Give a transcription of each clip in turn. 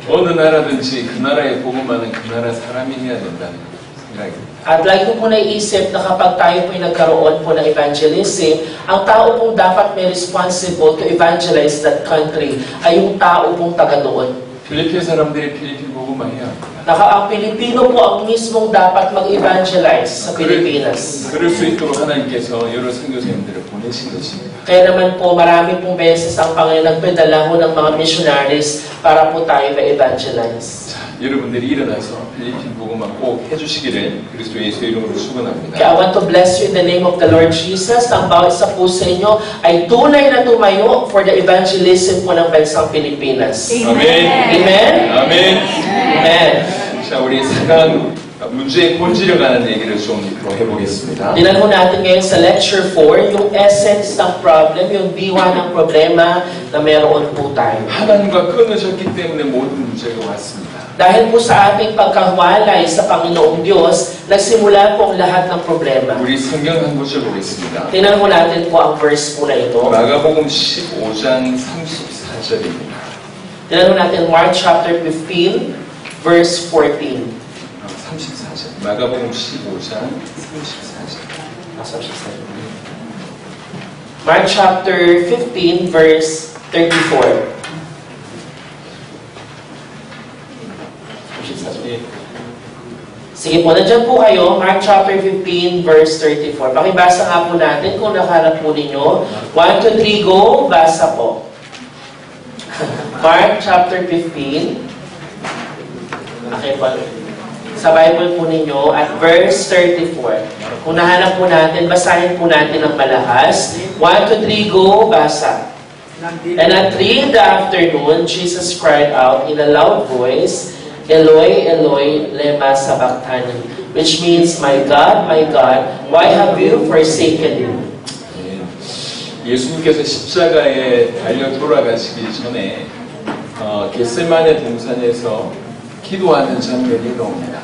어느 나라든지 그 나라의 복음만은 그 나라 사람이 해야 된다는 생각입니다. At lagi ko po naisip na kapag tayo po ay nagkaroon po ng evangelism, ang tao pong dapat may responsible to evangelize that country ay yung tao pong taga doon. 필리핀 사람들이 필리핀 복음만 해야 합니다. Ang Pilipino po ang mismong dapat mag-evangelize sa Pilipinas. 그럴 수 있도록 하나님께서 여러 선교사님들을 보내신 것입니다. Kaya naman po marami pong beses ang Panginoon nagpadala ho ng mga missionaries para po tayo ma-evangelize. 여러분들이 일어나서 필리핀 복음만 꼭 해주시기를 그리스도 예수의 이름으로 축원합니다. Kaya I want to bless you in the name of the Lord Jesus. Ang bawat isa po sa inyo ay tunay na tumayo for the evangelism po ng bansang Pilipinas. 아멘. Amen? 아멘. Amen. 자, 우리 4강 문제의 본질을 가는 얘기를 좀 해보겠습니다. Tingnan ho natin ngayon sa lecture 4, yung essence ng problem, yung diwa ng problema na meron po tayo. 하나님과 끊어졌기 때문에 모든 문제가 왔습니다. Dahil po sa ating pagkahiwalay sa Panginoong Diyos, nagsimula po ang lahat ng problema. 우리 성경 한 구절 보겠습니다. Tingnan ho natin po ang verse po na ito. 마가복음 15장 34절입니다. Tingnan ho natin Mark chapter 15, verse 14. 34절. 마가복음 15장 34절. Mark chapter 15, verse 34. Sige po, nandiyan po kayo, Mark chapter 15, verse 34. Pakibasa nga po natin kung nakaharap po ninyo. 1, 2, 3, go! Basa po. Mark chapter 15. Okay po. Sa Bible po ninyo, at verse 34. Kung nahanap po natin, basahin po natin ng malakas. 1, 2, 3, go! Basa. And at 3 in the afternoon, Jesus cried out in a loud voice, Eloi, Eloi, lema sabachthani, which means, my God, why have you forsaken me? 예수님께서 십자가에 달려 돌아가시기 전에 겟세마네 동산에서 기도하는 장면이 나옵니다.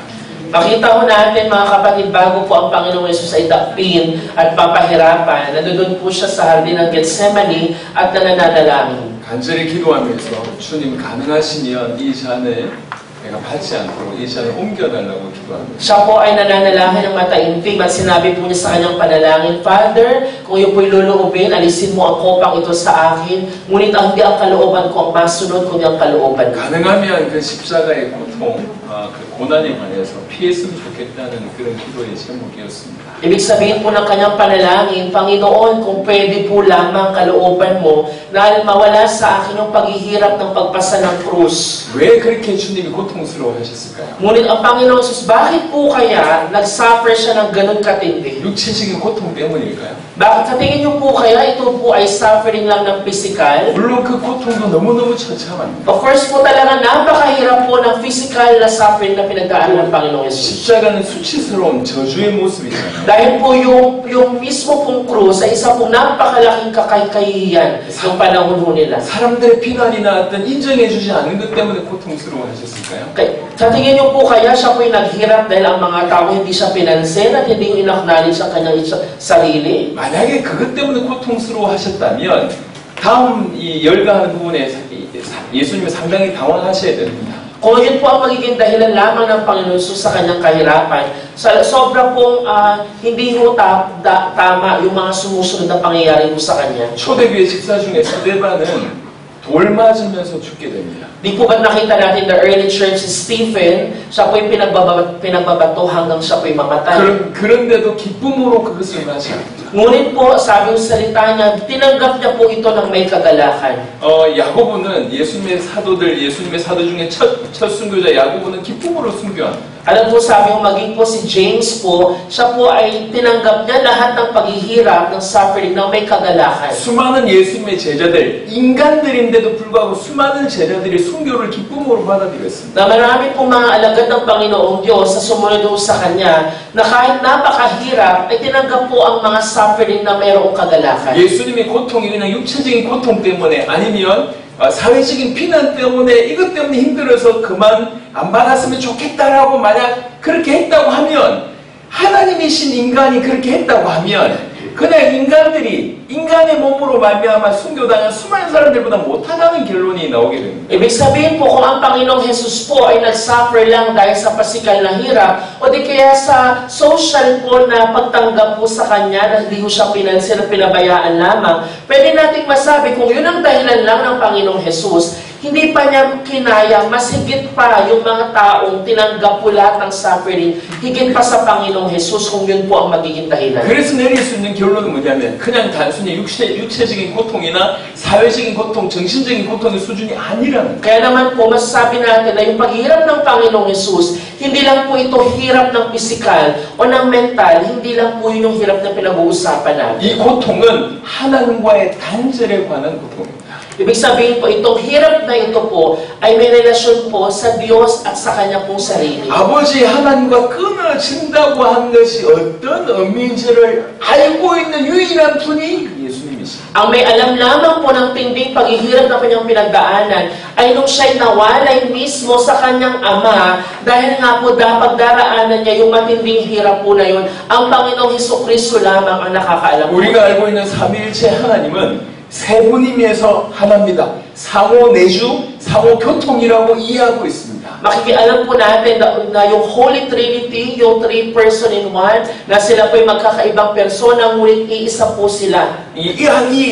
Makita ko natin mga kapatid, bago po ang Panginoong Yesus ay dakpin at papahirapan, nandoon po siya sa hardin ng Gethsemane at nananalangin. 간절히 기도하면서 주님 가능하시면 이 잔을 내가 받지 않도록 이 잔을 옮겨달라고 기도합니다. Siya po ay nananalangin ng mataimtim at sinabi po niya sa kanyang panalangin, Father, kung iyo po'y luluubin, alisin mo ang kopang ito sa akin, ngunit ang hindi ang kalooban ko ang masunod, kundi ang kalooban ko. 가능하면 그 십자가의 고통, 그 고난에 관해서 피했으면 좋겠다는 그런 기도의 제목이었습니다. Ibig sabihin po ng kanyang panalangin, Panginoon, kung pwede po lamang kalooban mo na mawala sa akin yung paghihirap ng pagpasa ng krus. 왜 그렇게 주님이 고통스러워 하셨을까요? Ngunit ang Panginoon Jesus, bakit po kaya nag-suffer siya ng ganun katindi? 육체적인 고통 때문일까요? Bakit sa tingin niyo po kaya ito po ay suffering lang ng physical? 물론 그 고통도 너무너무 처참합니다. Of course po talaga napakahirap po ng physical na suffering na pinagdaanan ng Panginoon Jesus. 십자가는 수치스러운 저주의 모습이잖아요. Dahil po yung mismo pong krus ay isa pong napakalaking kakaykahiyan ng panahon ho nila. 사람들의 비난이 나왔던 인정해주지 않은 것 때문에 고통스러워 하셨을까요? Okay. Sa tingin niyo po kaya siya po naghirap dahil ang mga tao hindi siya pinansin at hindi yung in-acknowledge ang kanyang sarili? 만약에 그것 때문에 고통스러워 하셨다면 다음 이 열거하는 부분에 예수님이 상당히 당황하셔야 됩니다. Kung yun po ang magiging dahilan lamang ng Panginoon Jesus sa kanyang kahirapan, sobra pong hindi ho tama yung mga sumusunod na pangyayari po sa kanya. 초대교회 집사 중에 스데반은 돌 맞으면서 죽게 됩니다. Di po ba nakita natin the early church si Stephen, siya po'y pinagbabato hanggang siya po'y mamatay. 그런데도 기쁨으로 그것을 맞이합니다. Ngunit po, sabi yung salita niya, tinanggap niya po ito ng may kagalakan. 야고보는 예수님의 사도 중에 첫 순교자 야고보는 기쁨으로 순교합니다. Alam po, sabi yung maging po si James po, siya po ay tinanggap niya lahat ng paghihirap, ng suffering, ng may kagalakan. 수많은 예수님의 제자들, 인간들인데도 불구하고 수많은 제자들이 순교를 기쁨으로 받아들였습니다. Na marami pong mga alagad ng Panginoong Diyos sa sumunod sa Kanya, na kahit napakahirap, ay tinanggap po ang mga suffering na mayroong kagalakan. 예수님의 고통이 그냥 육체적인 고통 때문에 아니면 사회적인 비난 때문에 이것 때문에 힘들어서 그만 안 받았으면 좋겠다라고 만약 그렇게 했다고 하면 하나님이신 인간이 그렇게 했다고 하면 그냥 인간의 몸으로 말미암아 순교당한 수많은 사람들보다 못하다는 결론이 나오게 됩니다. Ibig sabihin po, kung ang Panginoong Jesus po ay nag-suffer lang dahil sa pasikal na hirap, o di kaya sa social po na pagtanggap po sa Kanya, na hindi ko siya pinansin at pinabayaan lamang, pwede nating masabi kung yun ang dahilan lang ng Panginoong Jesus, hindi pa niya kinaya, mas higit pa yung mga taong tinanggap po lahat ng suffering, higit pa sa Panginoong Jesus kung yun po ang magiging dahilan. 그래서 내릴 수 있는 결론은 뭐냐면 그냥 단순히 육체적인 고통이나 사회적인 고통, 정신적인 고통의 수준이 아니라는 거예요. Kaya naman po, masasabi natin na yung paghihirap ng Panginoong Jesus, hindi lang po ito hirap ng pisikal o ng mental, hindi lang po yun yung hirap na pinag-uusapan natin. 이 고통은 하나님과의 단절에 관한 고통입니다. Ibig sabihin po, itong hirap na ito po ay may relasyon po sa Diyos at sa Kanya pong sarili. 아버지 하나님과 끊어진다고 한 것이 어떤 의미인지를 알고 있는 유일한 분이 예수님이십니다. Ang may alam lamang po ng tinding paghihirap na Kanyang pinagdaanan ay nung siya'y nawalay mismo sa Kanyang Ama dahil nga po dapat daraanan niya yung matinding hirap po na yun. Ang Panginoong Hesukristo lamang ang nakakaalam po. 우리가 알고 있는 삼위일체 하나님은 세 분임에서 하나입니다. 상호 내주, 상호 교통이라고 이해하고 있습니다. Makikialam po natin na yung Holy Trinity, yung three person in one, na sila po'y magkakaibang persona, ngunit iisa po sila. 이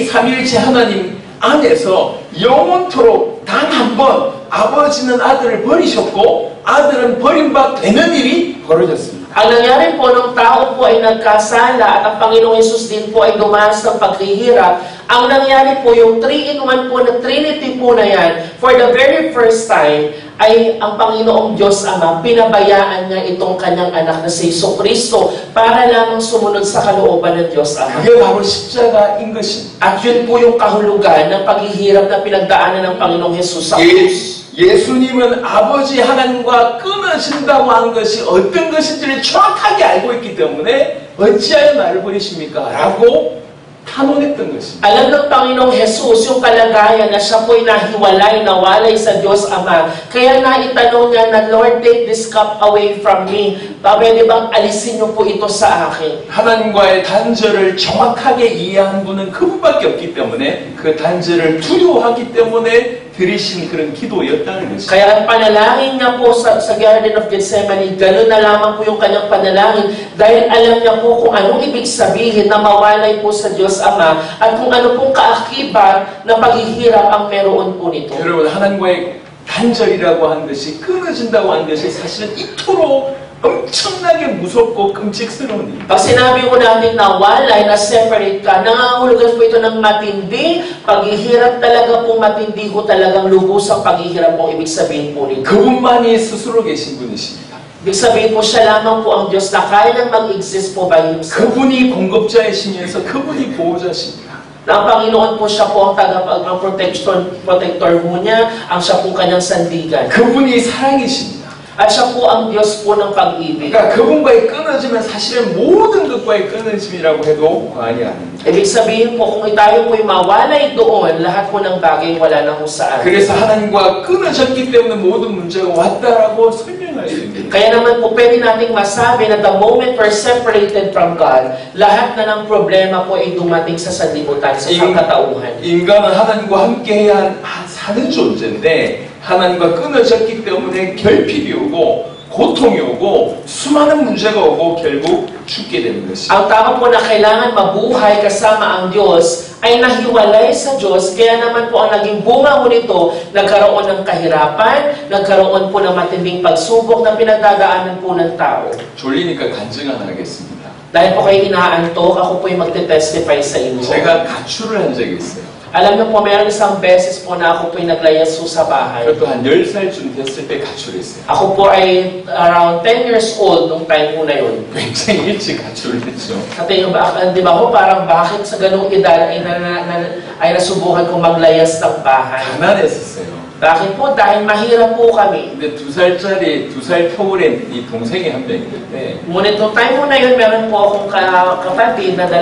삼위일체 하나님 안에서 영원토록 단 한 번 아버지는 아들을 버리셨고 아들은 버림받 되는 일이 벌어졌습니다. Ang nangyari po nung tao po ay nagkasala at ang Panginoong Hesus din po ay dumanas ng paghihirap, ang nangyari po yung 3-in-1 po na Trinity po na yan, for the very first time, ay ang Panginoong Diyos Ama, pinabayaan niya itong kanyang anak na si Jesucristo para lamang sumunod sa kalooban ng Diyos Ama. 그게 바로 십자가인 것입니다. At yun po yung kahulugan ng paghihirap na pinagdaanan ng Panginoong Hesus sa krus. 예수님은 아버지 하나님과 끊어진다고 한 것이 어떤 것인지를 정확하게 알고 있기 때문에 어찌하여 나를 버리십니까? 라고 탄원했던 것입니다. Alam ng Panginoong Jesus yung kalagayan na siya po'y nahiwalay, nawalay sa Diyos Ama. Kaya naitanong niya na, Lord, take this cup away from me. Pwede bang alisin niyo po ito sa akin? 하나님과의 단절을 정확하게 이해한 분은 그분밖에 없기 때문에 그 단절을 두려워하기 때문에 드리신 그런 기도였다는 것입니다. Kaya ang panalangin niya po sa Garden of Gethsemane, gano'n na lamang po yung kanyang panalangin dahil alam niya po kung anong ibig sabihin na mawalay po sa Diyos Ama at kung ano pong kaakibat na paghihirap ang meron po nito. 여러분, 하나님과의 단절이라고 하는 것이 끊어진다고 하는 것이 사실은 이토록 엄청나게 무섭고 끔찍스러운 일. Pag sinabi ko natin na walay, na separate ka, nangangahulugan po ito ng matindi, paghihirap talaga po matindi ko talagang lubusang paghihirap po ibig sabihin po nito. 그분만이 스스로 계신 분이십니다. Ibig sabihin po siya lamang po ang Diyos na kaya nang mag-exist po by Himself. 그분이 공급자이시면서 그분이 보호자십니다. Na ang Panginoon po siya po ang protector po niya, ang siya po kanyang sandigan. 그분이 사랑이십니다. At siya po ang Diyos po ng pag-ibig. 그러니까 그분과의 끊어지면 사실은 모든 것과의 끊어짐이라고 해도 과언이 아닙니다. Ibig sabihin po, kung tayo po'y mawalay doon, lahat po ng bagay wala na kung saan. 그래서 하나님과 끊어졌기 때문에 모든 문제가 왔다라고 설명할 수 있습니다. Kaya naman po pwede nating masabi na the moment we're separated from God, lahat na ng problema po ay dumating sa sanlibutan, sa sangkatauhan. 인간은 하나님과 함께해야 사는 존재인데 하나님과 끊어졌기 때문에 결핍이 오고 고통이 오고 수많은 문제가 오고 결국 죽게 되는 것입니다. Ang tao po na kailangan mabuhay kasama ang Diyos ay nahiwalay sa Diyos, kaya naman po ang naging bunga mo nito, nagkaroon ng kahirapan, nagkaroon po ng matinding pagsubok na pinagdadaanan po ng tao. 졸리니까 간증 하나 하겠습니다. Dahil po kayo inaantok, ako po'y magte-testify sa inyo. 제가 가출을 한 적이 있어요. Alam niyo po, mayroon isang beses po na ako po'y naglayas sa bahay. 그것도 한 10살쯤 됐을 때 가출했어요. Ako po ay around 10 years old nung time po na yun. 굉장히 일찍 가출을 했죠. At di ba ho, parang bakit sa ganung edad ay nasubukan kong maglayas ng bahay? 가난했었어요. Bakit po? Dahil mahirap po kami. 근데 2살 터울의 이 동생이 한 명 있는데 Ngunit nung time po na yun, meron po akong kapatid na 2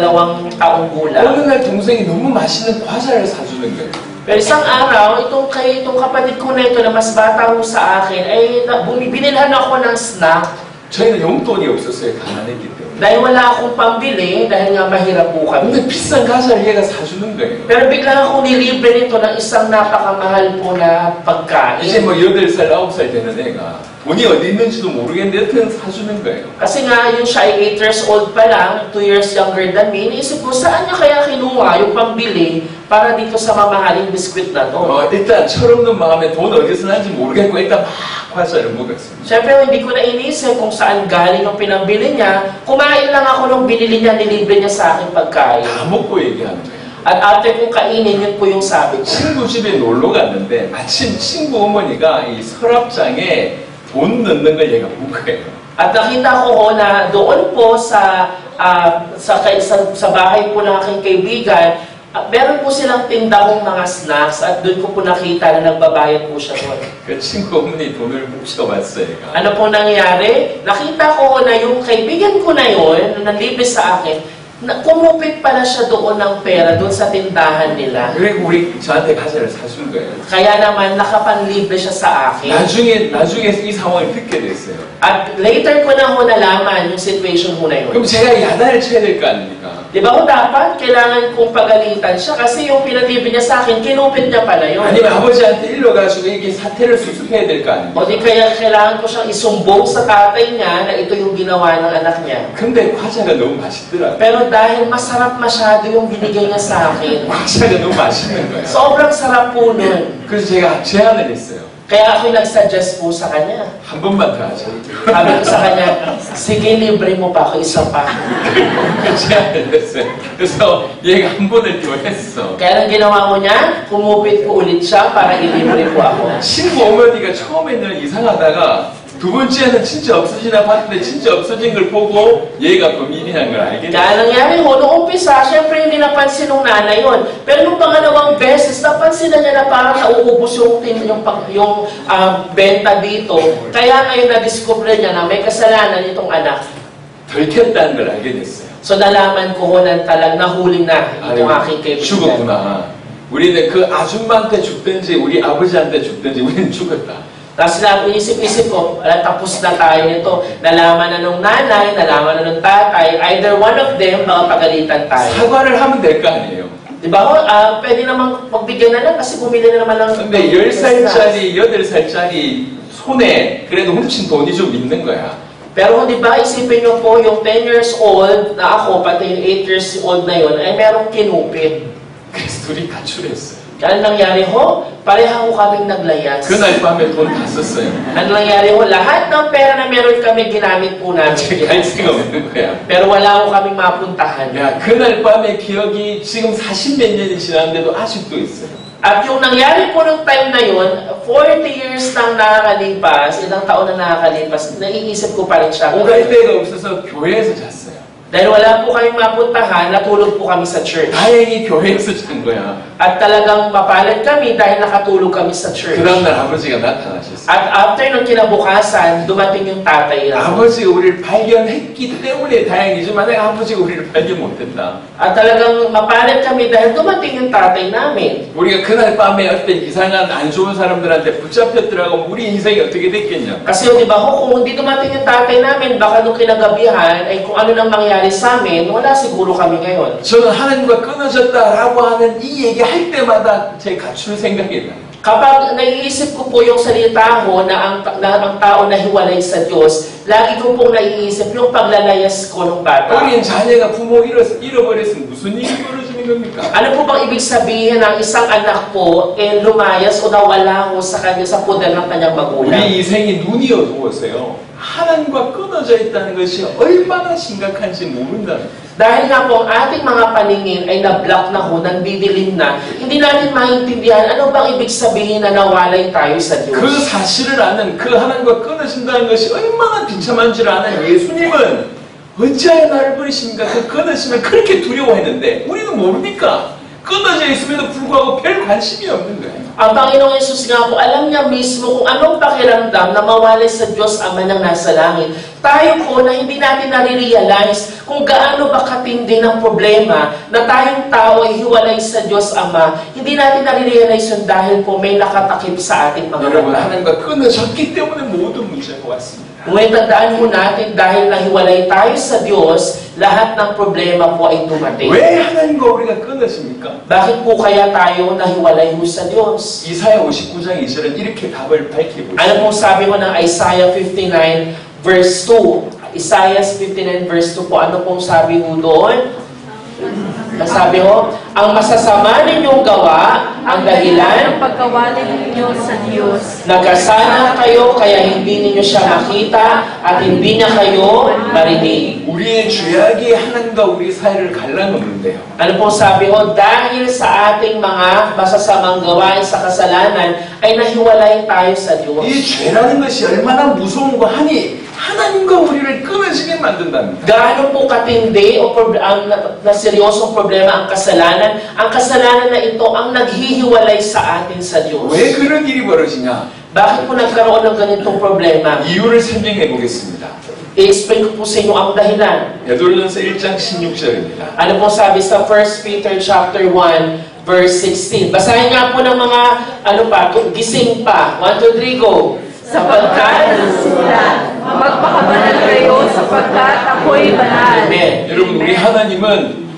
taong gulang. 어느 날 동생이 너무 맛있는 과자를 사주는 거예요. Pero isang araw, itong kapatid ko na ito na mas bata ho sa akin, ay binilhan ako ng snack. 저희는 용돈이 없었어요. 가난했기 때문에. Dahil wala akong pambili, dahil nga mahirap po kami. 근데 비싼 과자를 얘가 사주는 거예요. Pero biglang akong nilibre nito ng isang napakamahal po na pagkain. 이제 뭐 8살, 9살 되는 애가 돈이 어디 있는지도 모르겠는데 여튼 사주는 거예요. Kasi nga, yung siya ay 8 years old pa lang, 2 years younger than me, iniisip ko, saan niya kaya kinuha yung pambili para dito sa mamahaling biskwit na to? 일단 철없는 마음에 돈 어디서 났는지 모르겠고 일단 막 과자를 먹었습니다. Siyempre, hindi ko na inisip kung saan galing yung pinambili niya. Kumain lang ako nung binili niya, nilibre niya sa akin pagkain. 다 먹고 얘기하는 거예요. At after kong kainin, yun po yung sabi ko. 친구 집에 놀러 갔는데 마침 친구 어머니가 이 서랍장에 돈 넣는 걸 얘가 본 거예요. At nakita ko ho na doon po sa bahay po ng aking kaibigan, meron po silang tindahong mga snacks at doon ko po nakita na nagbabayad po siya doon. 그 친구 어머니 돈을 훔쳐왔어요. 얘가. Ano po nangyari? Nakita ko na yung kaibigan ko na yun, na nanlibre sa akin, na kumupit pala siya doon ng pera doon sa tindahan nila. 그리고 저한테 과자를 사준 거예요. Kaya naman nakapanlibre siya sa akin. 나중에 이 상황을 듣게 됐어요. At later ko na ho nalaman yung situation ho na yun. 그럼 제가 야단을 쳐야 될 거 아닙니까? Di ba ho dapat kailangan kong pagalitan siya kasi yung pinalibre niya sa akin, kinupit niya pala yun. 아니면 아버지한테 일러가지고 이렇게 사태를 수습해야 될 거 아닙니까? O di kaya kailangan ko siyang isumbong sa tatay niya na ito yung ginawa ng anak niya. 근데 과자가 너무 맛있더라고요. Pero dahil masarap masyado yung binigay niya sa akin, 과자가 너무 맛있는 거예요. sobrang sarap po nun. 그래서 제가 제안을 했어요. Kaya ako'y nag-suggest po sa kanya. 한 번만 더 하자. Sabi ko sa kanya, sige, libre mo pa ako isa pa. 제안을 했어요. 그래서 얘가 한 번을 더 했어. Kaya ang ginawa mo niya, kumupit po ulit siya para ilibre po ako. 친구 어머니가 처음에는 이상하다가 두 번째는 진짜 없어지나 봤는데 진짜 없어진 걸 보고 얘가 범인이라는 걸 알게 됐어요. Kaya nangyari ho, noong umpisa, syempre hindi napansin ng nanay yun. Pero nung pangalawang beses, napansin na niya na parang nauubos yung benta dito. Kaya ngayon na-discover niya na may kasalanan itong anak. 들켰다는 걸 알게 됐어요. So nalaman ko ho na talag nahuli na itong aking kaibigan. 죽었구나. 우리는 그 아줌마한테 죽든지 우리 아버지한테 죽든지 우리는 죽었다. Tapos isip-isip ko, tapos na tayo nito. Nalaman na nung nanay, nalaman na nung tatay, either one of them, makapagalitan tayo. 사과를 하면 될 거 아니에요. Diba ho? Pwede namang pagbigyan na lang kasi bumili na naman ng... 근데 10살짜리, 8살짜리 손에 그래도 훔친 돈이 좀 있는 거야. Pero di ba, isipin nyo po, yung 10 years old na ako, pati yung 8 years old na yun, ay merong kinupit. 그래서 둘이 가출했어요. Kaya nangyari ho, pareha ho kaming naglayas. 그날 밤에 돈 다 썼어요. Ano nangyari ho, lahat ng pera na meron kami, ginamit po namin. 갈 데가 없는 거야. Pero wala ho kaming mapuntahan. 야, 그날 밤의 기억이 지금 40몇 년이 지났는데도 아직도 있어요. At yung nangyari po ng time na yun, 40 years nang nakakalipas, ilang taon na nakakalipas, naiisip ko pa rin siya. 오갈 데가 없어서 교회에서 잤어요. Dahil wala po kaming mapuntahan, natulog po kami sa church. 다행히 교회에서 잔 거야. At talagang mapalad kami dahil nakatulog kami sa church. 그 다음날 아버지가 나타나셨어요. At after nung kinabukasan, dumating yung tatay na. 아버지가 우리를 발견했기 때문에 다행이지 만약 아버지가 우리를 발견 못했다. At talagang mapalad kami dahil dumating yung tatay namin. 우리가 그날 밤에 어떤 이상한 안 좋은 사람들한테 붙잡혔더라고 우리 인생이 어떻게 됐겠냐. Kasi di ba ho, kung hindi dumating yung tatay namin, baka nung kinagabihan, ay kung ano nang mangyari sa amin, wala siguro kami ngayon. 저는 하나님과 끊어졌다라고 하는 이 얘기 할 때마다 제 가출 생각이 나요. Kapag naiisip ko po yung salita ko na ang tao na hiwalay sa Diyos, lagi ko pong naiisip yung paglalayas ko ng bata. 우리는 자녀가 부모 잃어버렸으면 무슨 일이 벌어지는 겁니까? Ano po bang ibig sabihin ng isang anak po lumayas o nawala ko sa kanya sa poder ng kanyang magulang? 우리 인생이 눈이 어두워서요. 하나님과 끊어져 있다는 것이 얼마나 심각한지 모른다는 거예요. Dahil nga po ang ating mga paningin ay na-block na ho, nandidilim na, hindi natin maintindihan ano bang ibig sabihin na nawalay tayo sa Diyos. 그 사실을 아는 그 하나님과 끊어진다는 것이 얼마나 비참한 줄 아는 예수님은 어찌하여 나를 버리십니까? 그 끊어짐을 그렇게 두려워했는데 우리는 모르니까 끊어져 있음에도 불구하고 별 관심이 없는 거예요. Ang Panginoong Yesus nga po, alam niya mismo kung anong pakiramdam na mawalay sa Diyos Ama ng nasa langit. Tayo po na hindi natin nare-realize kung gaano ba katindi ng problema na tayong tao ay hiwalay sa Diyos Ama. Hindi natin nare-realize yun dahil po may nakatakip sa ating mga 여러분 mata. 하나님과 끊어졌기 때문에 모든 문제가 왔습니다. Ngunit tandaan po natin, dahil nahiwalay tayo sa Diyos, lahat ng problema po ay dumating. 왜 하나님과 우리가 끊어집니까? Bakit po kaya tayo nahiwalay mo sa Diyos? 이사야 59장 2절은 이렇게 답을 밝히고 Ano 있습니다. pong sabi mo ng Isaiah 59 verse 2? Isaiah 59 verse 2 po, ano pong sabi mo doon? Nasabi ho, ang masasama ninyong gawa, ang dahilan, ng pagkawali ninyo sa Diyos. nagkasala kayo kaya hindi ninyo siya makita at hindi niya kayo marinig. 우리의 죄악이 하나님과 우리 사이를 갈라놓는데요. Ano pong sabi ho, dahil sa ating mga masasamang gawain sa kasalanan, ay nahiwalay tayo sa Diyos. 이 죄라는 것이 얼마나 무서운 거 하니 하나님과 우리를 끊어지게 만든답니다. Gaano po katindi o na seryosong problema ang kasalanan? Ang kasalanan na ito ang naghihiwalay sa atin sa Diyos. 왜 그런 일이 벌어지냐? Bakit po nagkaroon ng ganitong problema? 이유를 설명해 보겠습니다. I-explain ko po sa inyo ang dahilan. 베드로전서 1장 16절입니다. Ano po sabi sa 1 Peter chapter 1 verse 16? Basahin nga po ng mga gising pa. 1, 2, 3, go! Sapagkat sila, magpakabanal kayo sapagkat ako'y banal. Amen. 여러분 우리 하나님은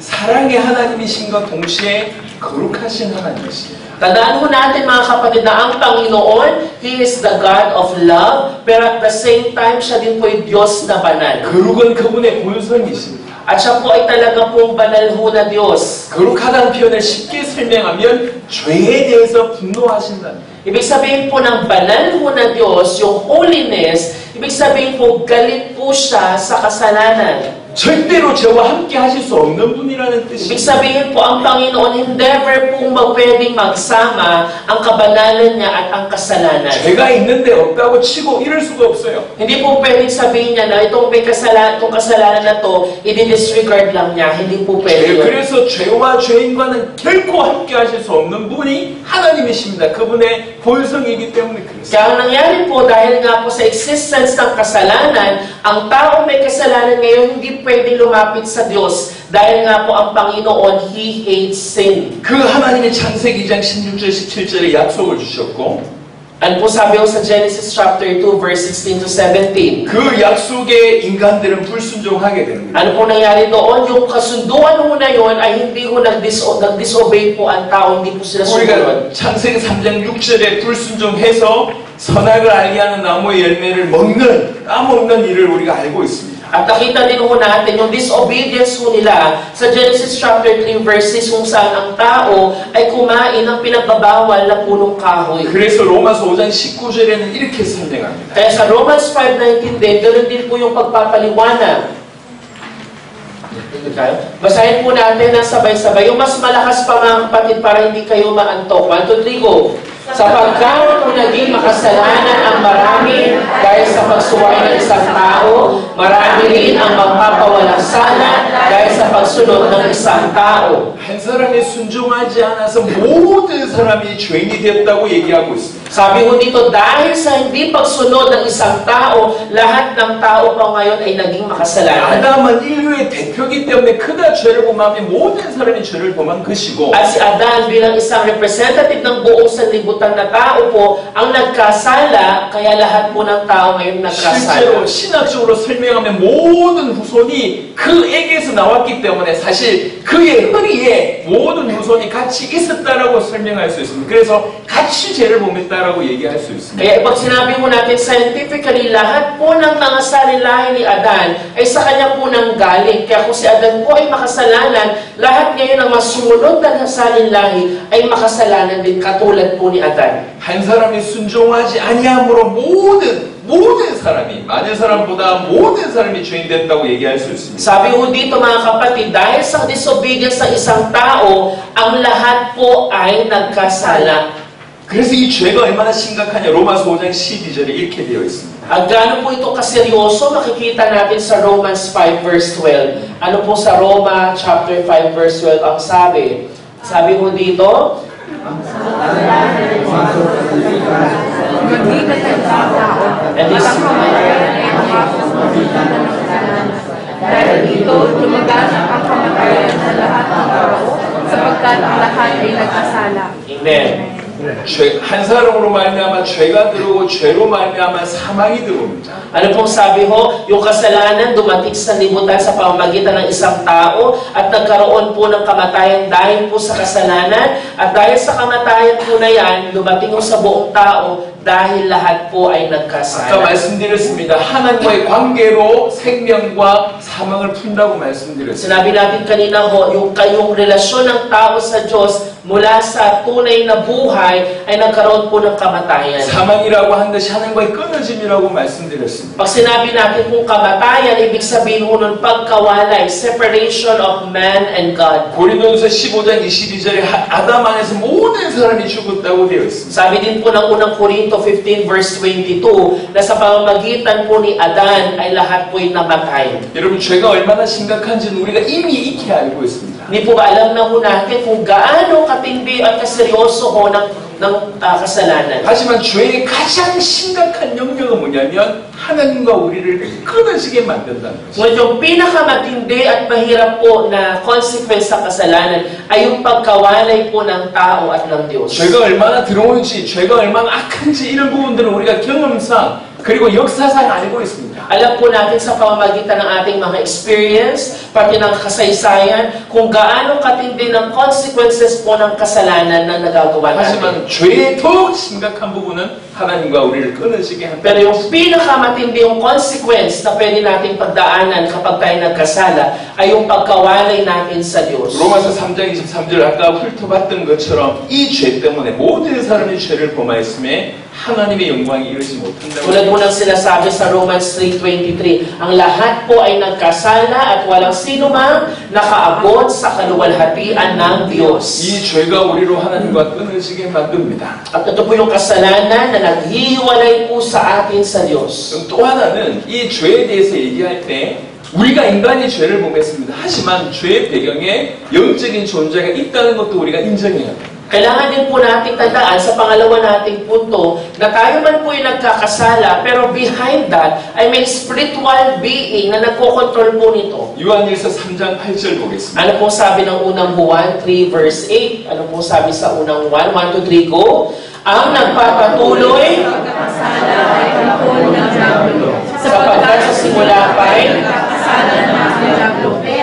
사랑의 하나님이신과 동시에 거룩하신 하나님이십니다. Tandaan mo natin mga kapatid na ang Panginoon, He is the God of love, pero at the same time, siya din po yung Diyos na banal. 거룩은 그분의 본성이십니다. At siya po ay talaga pong banal ho na Diyos. 거룩하다는 표현을 쉽게 설명하면 죄에 대해서 분노하신다는. Ibig sabihin po ng banal ho na Diyos, yung holiness, ibig sabihin po galit po siya sa kasalanan. 절대로 저와 함께 하실 수 없는 분이라는 Ibig 뜻입니다. sabihin po ang Panginoon, never pong pwedeng magsama ang kabanalan niya at ang kasalanan. 죄가 있는데 없다고 치고 이럴 수가 없어요. Hindi po pwedeng sabihin niya na itong kasalanan na to, i-disregard lang niya. Hindi po pwede yun. 그래서 죄와 죄인과는 결코 함께 하실 수 없는 분이 하나님이십니다. 그분의 본성이기 때문에 그렇습니다. Kaya ang nangyari po, dahil nga po sa existence ng kasalanan, ang tao may kasalanan ngayon hindi pwedeng lumapit sa Diyos. Dahil nga po ang Panginoon, He hates sin. 그 하나님이 창세기 2장 16절 17절에 약속을 주셨고 Ano po sabi ko sa Genesis chapter 2, verse 16 to 17? 그 약속에 인간들은 불순종하게 됩니다. Ano po nangyari doon? Yung kasunduan ho na yun ay hindi ho nag-disobey po ang tao, hindi po sila sumunod. 우리가 창세기 3장 6절에 불순종해서 선악을 알게 하는 나무의 열매를 까먹는 일을 우리가 알고 있습니다. At nakita din ho natin yung disobedience ho nila sa Genesis chapter 3 verse 6 kung saan ang tao ay kumain ng pinagbabawal na punong kahoy. 그래서 로마서 5장 19절에는 이렇게 설명합니다. Kaya sa Romans 5:19 din, ganoon din po yung pagpapaliwanag. Basahin po natin na sabay-sabay. Yung mas malakas pa mga kapatid para hindi kayo maantok. 1, 2, 3, go! Sapagkat kung naging makasalanan ang marami dahil sa pagsuway ng isang tao, marami rin ang magpapawalang sala dahil sa pagsunod ng isang tao. 한 사람이 순종하지 않아서 모든 사람이 죄인이 되었다고 얘기하고 있습니다. Sabi mo dito, dahil sa hindi pagsunod ng isang tao, lahat ng tao pa ngayon ay naging makasalanan. 아담은 인류의 대표이기 때문에 그가 죄를 범하면 모든 사람이 죄를 범한 것이고 At si Adan bilang isang representative ng buong sanlibutan na tao po, ang nagkasala, kaya lahat po ng tao ngayon 실제로 nagkasala. 신학적으로 설명하면 모든 후손이 그에게서 나왔기 때문에 사실 그의 허리에 모든 후손이 같이 있었다라고 설명할 수 있습니다. 그래서 같이 죄를 범했다라고 얘기할 수 있습니다. Kaya pag sinabi mo natin scientifically, lahat po ng mga salin-lahi ni Adan ay sa kanya po nang galing. Kaya kung si Adan po ay makasalanan, lahat ngayon ang masumunod na salin-lahi ay makasalanan din katulad po ni Adan. 한 사람이 순종하지 아니함으로 모든 사람이 많은 사람보다 모든 사람이 죄인 됐다고 얘기할 수 있습니다. Sabi ho dito mga kapatid, dahil sa disobedience ng isang tao, ang lahat po ay nagkasala. 그래서 이 죄가 얼마나 심각하냐 로마서 5장 12절에 이렇게 되어 있습니다. Ang gaano po ito kaseryoso, makikita natin sa Romans 5 verse 12. Ano po sa Roma chapter 5 verse 12 ang sabi? Sabi po dito, Magigat ang tao. and this, Dahil dito, lumaganap ang kamatayan sa lahat ng tao sapagkat ang lahat ay nagkasala. Amen. 한 사람으로 말미암아 죄가 들어오고 죄로 말미암아 사망이 들어옵니다. Ano pong sabi ho? Yung kasalanan dumating sa libutan sa pamamagitan ng isang tao at nagkaroon po ng kamatayan dahil po sa kasalanan at dahil sa kamatayan po na yan, dumating ho sa buong tao dahil lahat po ay 아까 nagkasala. 말씀드렸습니다. 하나님과의 관계로 생명과 사망을 푼다고 말씀드렸습니다. Sinabi natin kanina ho, yung kayong relasyon ng tao sa Diyos mula sa tunay na buhay ay nagkaroon po ng kamatayan. 사망이라고 하는 것이 하나님과의 끊어짐이라고 말씀드렸습니다. Pag sinabi natin kung kamatayan, ibig sabihin ho nun pagkawalay, separation of man and God. 고린도전서 15장 22절에 아담 안에서 모든 사람이 죽었다고 되어 있습니다. Sabi din po ng unang Korinto 15 verse 22 na sa pamamagitan po ni Adan ay lahat po'y namatay. 여러분 죄가 얼마나 심각한지는 우리가 이미 익히 알고 있습니다. Hindi po ba alam na ho natin kung gaano katindi at kaseryoso ho ng kasalanan. 하지만 죄의 가장 심각한 영역은 뭐냐면 하나님과 우리를 끊어지게 만든다는 것입니다. Ngunit yung pinakamatindi at mahirap po na consequence sa kasalanan ay yung pagkawalay po ng tao at ng Diyos. 죄가 얼마나 들어오는지, 죄가 얼마나 악한지 이런 부분들은 우리가 경험상 그리고 역사상 알고 있습니다. Alam po natin sa pamamagitan ng ating mga experience, pati ng kasaysayan, kung gaano katindi ng consequences po ng kasalanan na nagagawa natin. 하지만 죄의 더욱 심각한 부분은 하나님과 우리를 끊어지게 한다. Pero yung pinakamatindi yung consequence na pwede nating pagdaanan kapag tayo nagkasala ay yung pagkawalay natin sa Diyos. 로마서 3장 23절 아까 훑어봤던 것처럼 이 죄 때문에 모든 사람이 죄를 범하였음에 하나님의 영광이 이르지 못한다고. Tulad mo nang sinasabi sa Romans 3:23, ang lahat po ay nagkasala at walang sino mang nakaabot sa kaluwalhatian ng Diyos. 이 죄가 우리로 하나님과 끊어지게 만듭니다. At ito po yung kasalanan na naghihiwalay po sa atin sa Diyos. 또 하나는 이 죄에 대해서 얘기할 때 우리가 인간이 죄를 범했습니다. 하지만 죄의 배경에 영적인 존재가 있다는 것도 우리가 인정해야 합니다. Kailangan din po nating tandaan sa pangalawa nating punto na tayo man po yung nagkakasala pero behind that ay may spiritual being na nagkokontrol po nito. 요한일서 3장 8절 보겠습니다. Ano pong sabi ng unang Juan 3 verse 8? Ano pong sabi sa unang Juan? 1, 2, 3, go! Ang nagpapatuloy sapagkat sa simula pa'y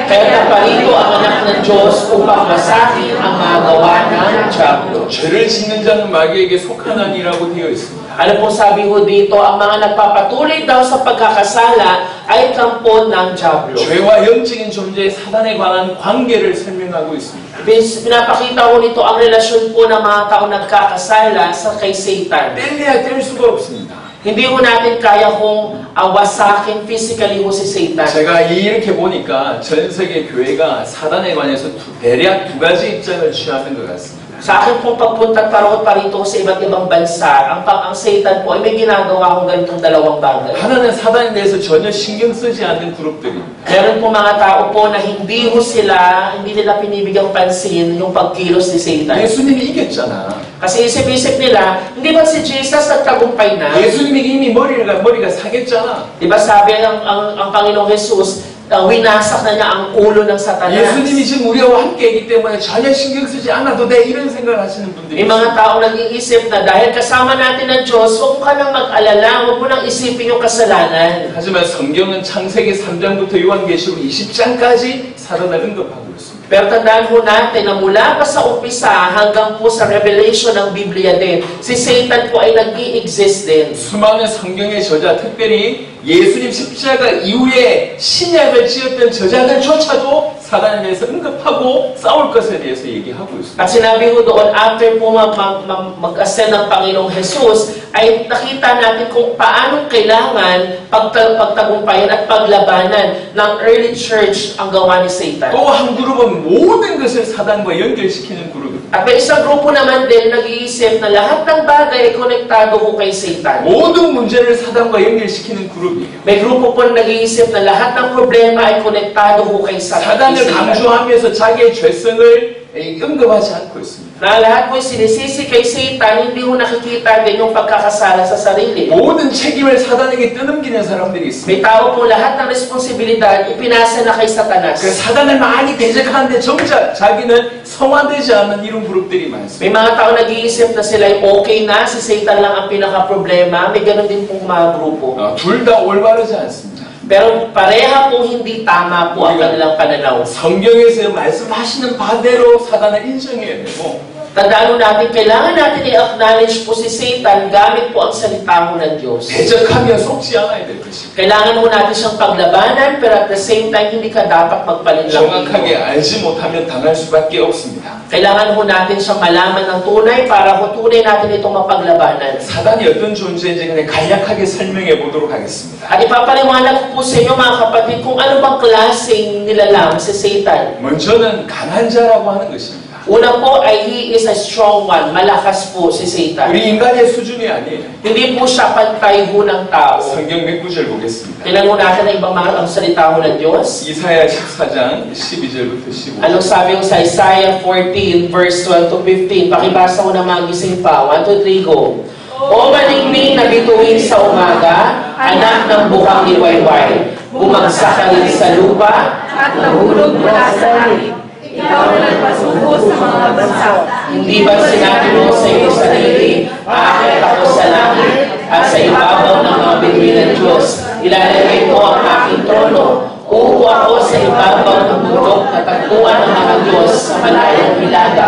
kaya naparito ang anak ng Diyos upang masakin ang mga gawa ng Diablo. 죄를 짓는 자는 마귀에게 속하나니라고 되어 있습니다. Ano po sabi ho dito, ang mga nagpapatuloy daw sa pagkakasala ay kampo ng Diablo. 죄와 영적인 존재의 사단에 관한 관계를 설명하고 있습니다. Pinapakita ho nito ang relasyon po ng mga taong nagkakasala sa kay Satan. 뗄래야 뗄 수가 없습니다. Hindi ho natin kaya kung wasakin physically ho si Satan. 제가 이렇게 보니까 전 세계 교회가 사단에 관해서 대략 두 가지 입장을 취하는 것 같습니다. Sa akin pong pagpunta parito sa iba't ibang bansa, ang Satan po ay may ginagawa kong ganitong dalawang bagay. 하나는 사단에 대해서 전혀 신경 쓰지 않는 그룹들입니다. Meron po mga tao po na hindi nila pinibigyang pansin yung pagkilos ni Satan. 예수님이 이겼잖아. Kasi isip-isip nila, hindi ba si Jesus nagtagumpay na? 예수님이 이미 머리가 사겠잖아. Diba sabi ang Panginoong Jesus, winasak na niya ang ulo ng Satanas. 예수님이 지금 우리와 함께이기 때문에 전혀 신경 쓰지 않아도 돼 이런 생각을 하시는 분들이 May mga taong nag-iisip na dahil kasama natin ng Diyos, huwag ka nang mag-alala, huwag mo nang isipin yung kasalanan. 하지만 성경은 창세기 3장부터 요한계시록 20장까지 사단을 언급하고 있습니다. Pero tandaan ho natin na mula pa sa umpisa hanggang po sa Revelation ng Biblia din, si Satan po ay nag-i-exist din. 수많은 성경의 저자, 특별히 예수님 십자가 이후에 신약을 지었던 저자들조차도 사단에 대해서 언급하고 싸울 것에 대해서 얘기하고 있습니다. At sinabi ho doon, after po mag-ascend ng Panginoong Jesus, ay nakita natin kung paano kailangan pagtagumpayan at paglabanan ng early church ang gawa ni Satan. 또 한 그룹은 모든 것을 사단과 연결시키는 그룹입니다. At may isang grupo naman din nag-iisip na lahat ng bagay ay konektado ho kay Satan. 모든 문제를 사단과 연결시키는 그룹이에요. May grupo po na nag-iisip na lahat ng problema ay konektado ho kay Satan. 사단을 강조하면서 자기의 죄성을 언급하지 않고 있습니다. Na lahat po'y sinisisi kay Satan, hindi ho nakikita din yung pagkakasala sa sarili. 모든 책임을 사단에게 떠넘기는 사람들이 있습니다. May tao po lahat ng responsibilidad ipinasa na kay Satanas. 그 사단을 많이 대적하는데 정작 자기는 성화되지 않는 이런 그룹들이 많습니다. May mga tao nag-iisip na sila'y okay na, si Satan lang ang pinaka-problema. May ganun din pong mga grupo. 둘 다 올바르지 않습니다. Pero pareha pong hindi tama po ang kanilang pananaw. 성경에서 말씀하시는 바대로 사단을 인정해야 되고 Tandaan natin, kailangan natin i-acknowledge po si Satan gamit po ang salita mo ng Diyos. 대적하며 속지 않아야 될 것입니다. Kailangan mo natin siyang paglabanan, pero at the same time, hindi ka dapat magpalinlang 정확하게 dito. 알지 못하면 당할 수밖에 없습니다. Kailangan ho natin siyang malaman ng tunay para ho tunay natin itong mapaglabanan. 사단이 어떤 존재인지 그냥 간략하게 설명해 보도록 하겠습니다. At ipapaliwanag ko po sa inyo mga kapatid kung ano bang klaseng nilalang si Satan. 먼저는 강한 자라고 하는 것입니다. Una po ay he is a strong one. Malakas po si Satan. 우리 인간의 수준이 아니에요. Hindi po siya pantay ho ng tao. 성경 몇 구절 보겠습니다. Tingnan mo natin ang ibang mga ang salita ho ng Diyos. 이사야 14장 12절부터 15절. Anong sabi ko sa Isaiah 14 verse 12 to 15? Pakibasa ko na magising pa. 1, 2, 3, go. O maningning na bituin sa umaga, anak ng bukang liwayway, bumagsak ka rin sa lupa, At nahulog mula sa langit. Ikaw na nagpasuko sa mga bansa. hindi ba sinabi mo sa iyong sarili, aakyat ako sa langit, at sa ibabaw ng mga bituin ng Diyos, ilalagay ko ang aking trono. Uupo ako sa ibabaw ng bundok, katagpuan ng mga Diyos sa malayang hilaga.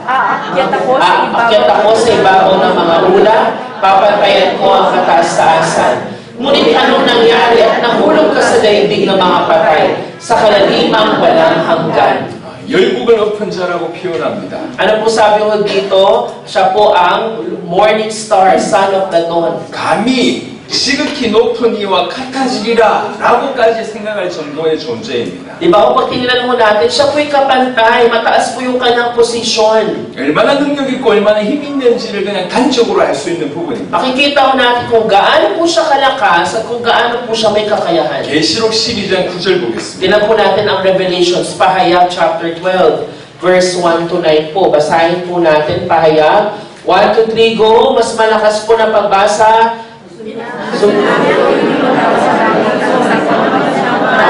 Aakyat ako sa Aakyat ako sa ibabaw ng mga ula, papantayan ko ang kataas-taasan. Ngunit anong nangyari at nahulog ka sa daigdig ng mga patay, sa kaladimang walang hanggan. 열국을 엎은 자라고 표현합니다. Ano po sabi mo dito? Siya po ang morning star, son of the dawn. 감히 지극히 높은 이와 같아지리라 라고까지 생각할 정도의 존재입니다. Di ba? Pag tinignan mo natin, siya po'y kapantay, mataas po yung kanyang posisyon. 얼마나 능력 있고 얼마나 힘 있는지를 그냥 단적으로 알 수 있는 부분입니다. Makikita ko natin kung gaano po siya kalakas at kung gaano po siya may kakayahan. 계시록 12장 9절 보겠습니다. Tingnan po natin ang Revelations, Pahayag chapter 12, verse 1 to 9 po. Basahin po natin, Pahayag. 1 to 3, go. Mas malakas po na pagbasa.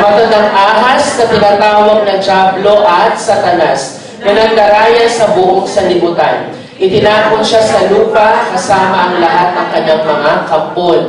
Matandang ahas na tinatawag na Diablo at Satanas na nandaraya sa buong sanlibutan. Itinapon siya sa lupa kasama ang lahat ng kanyang mga kampon.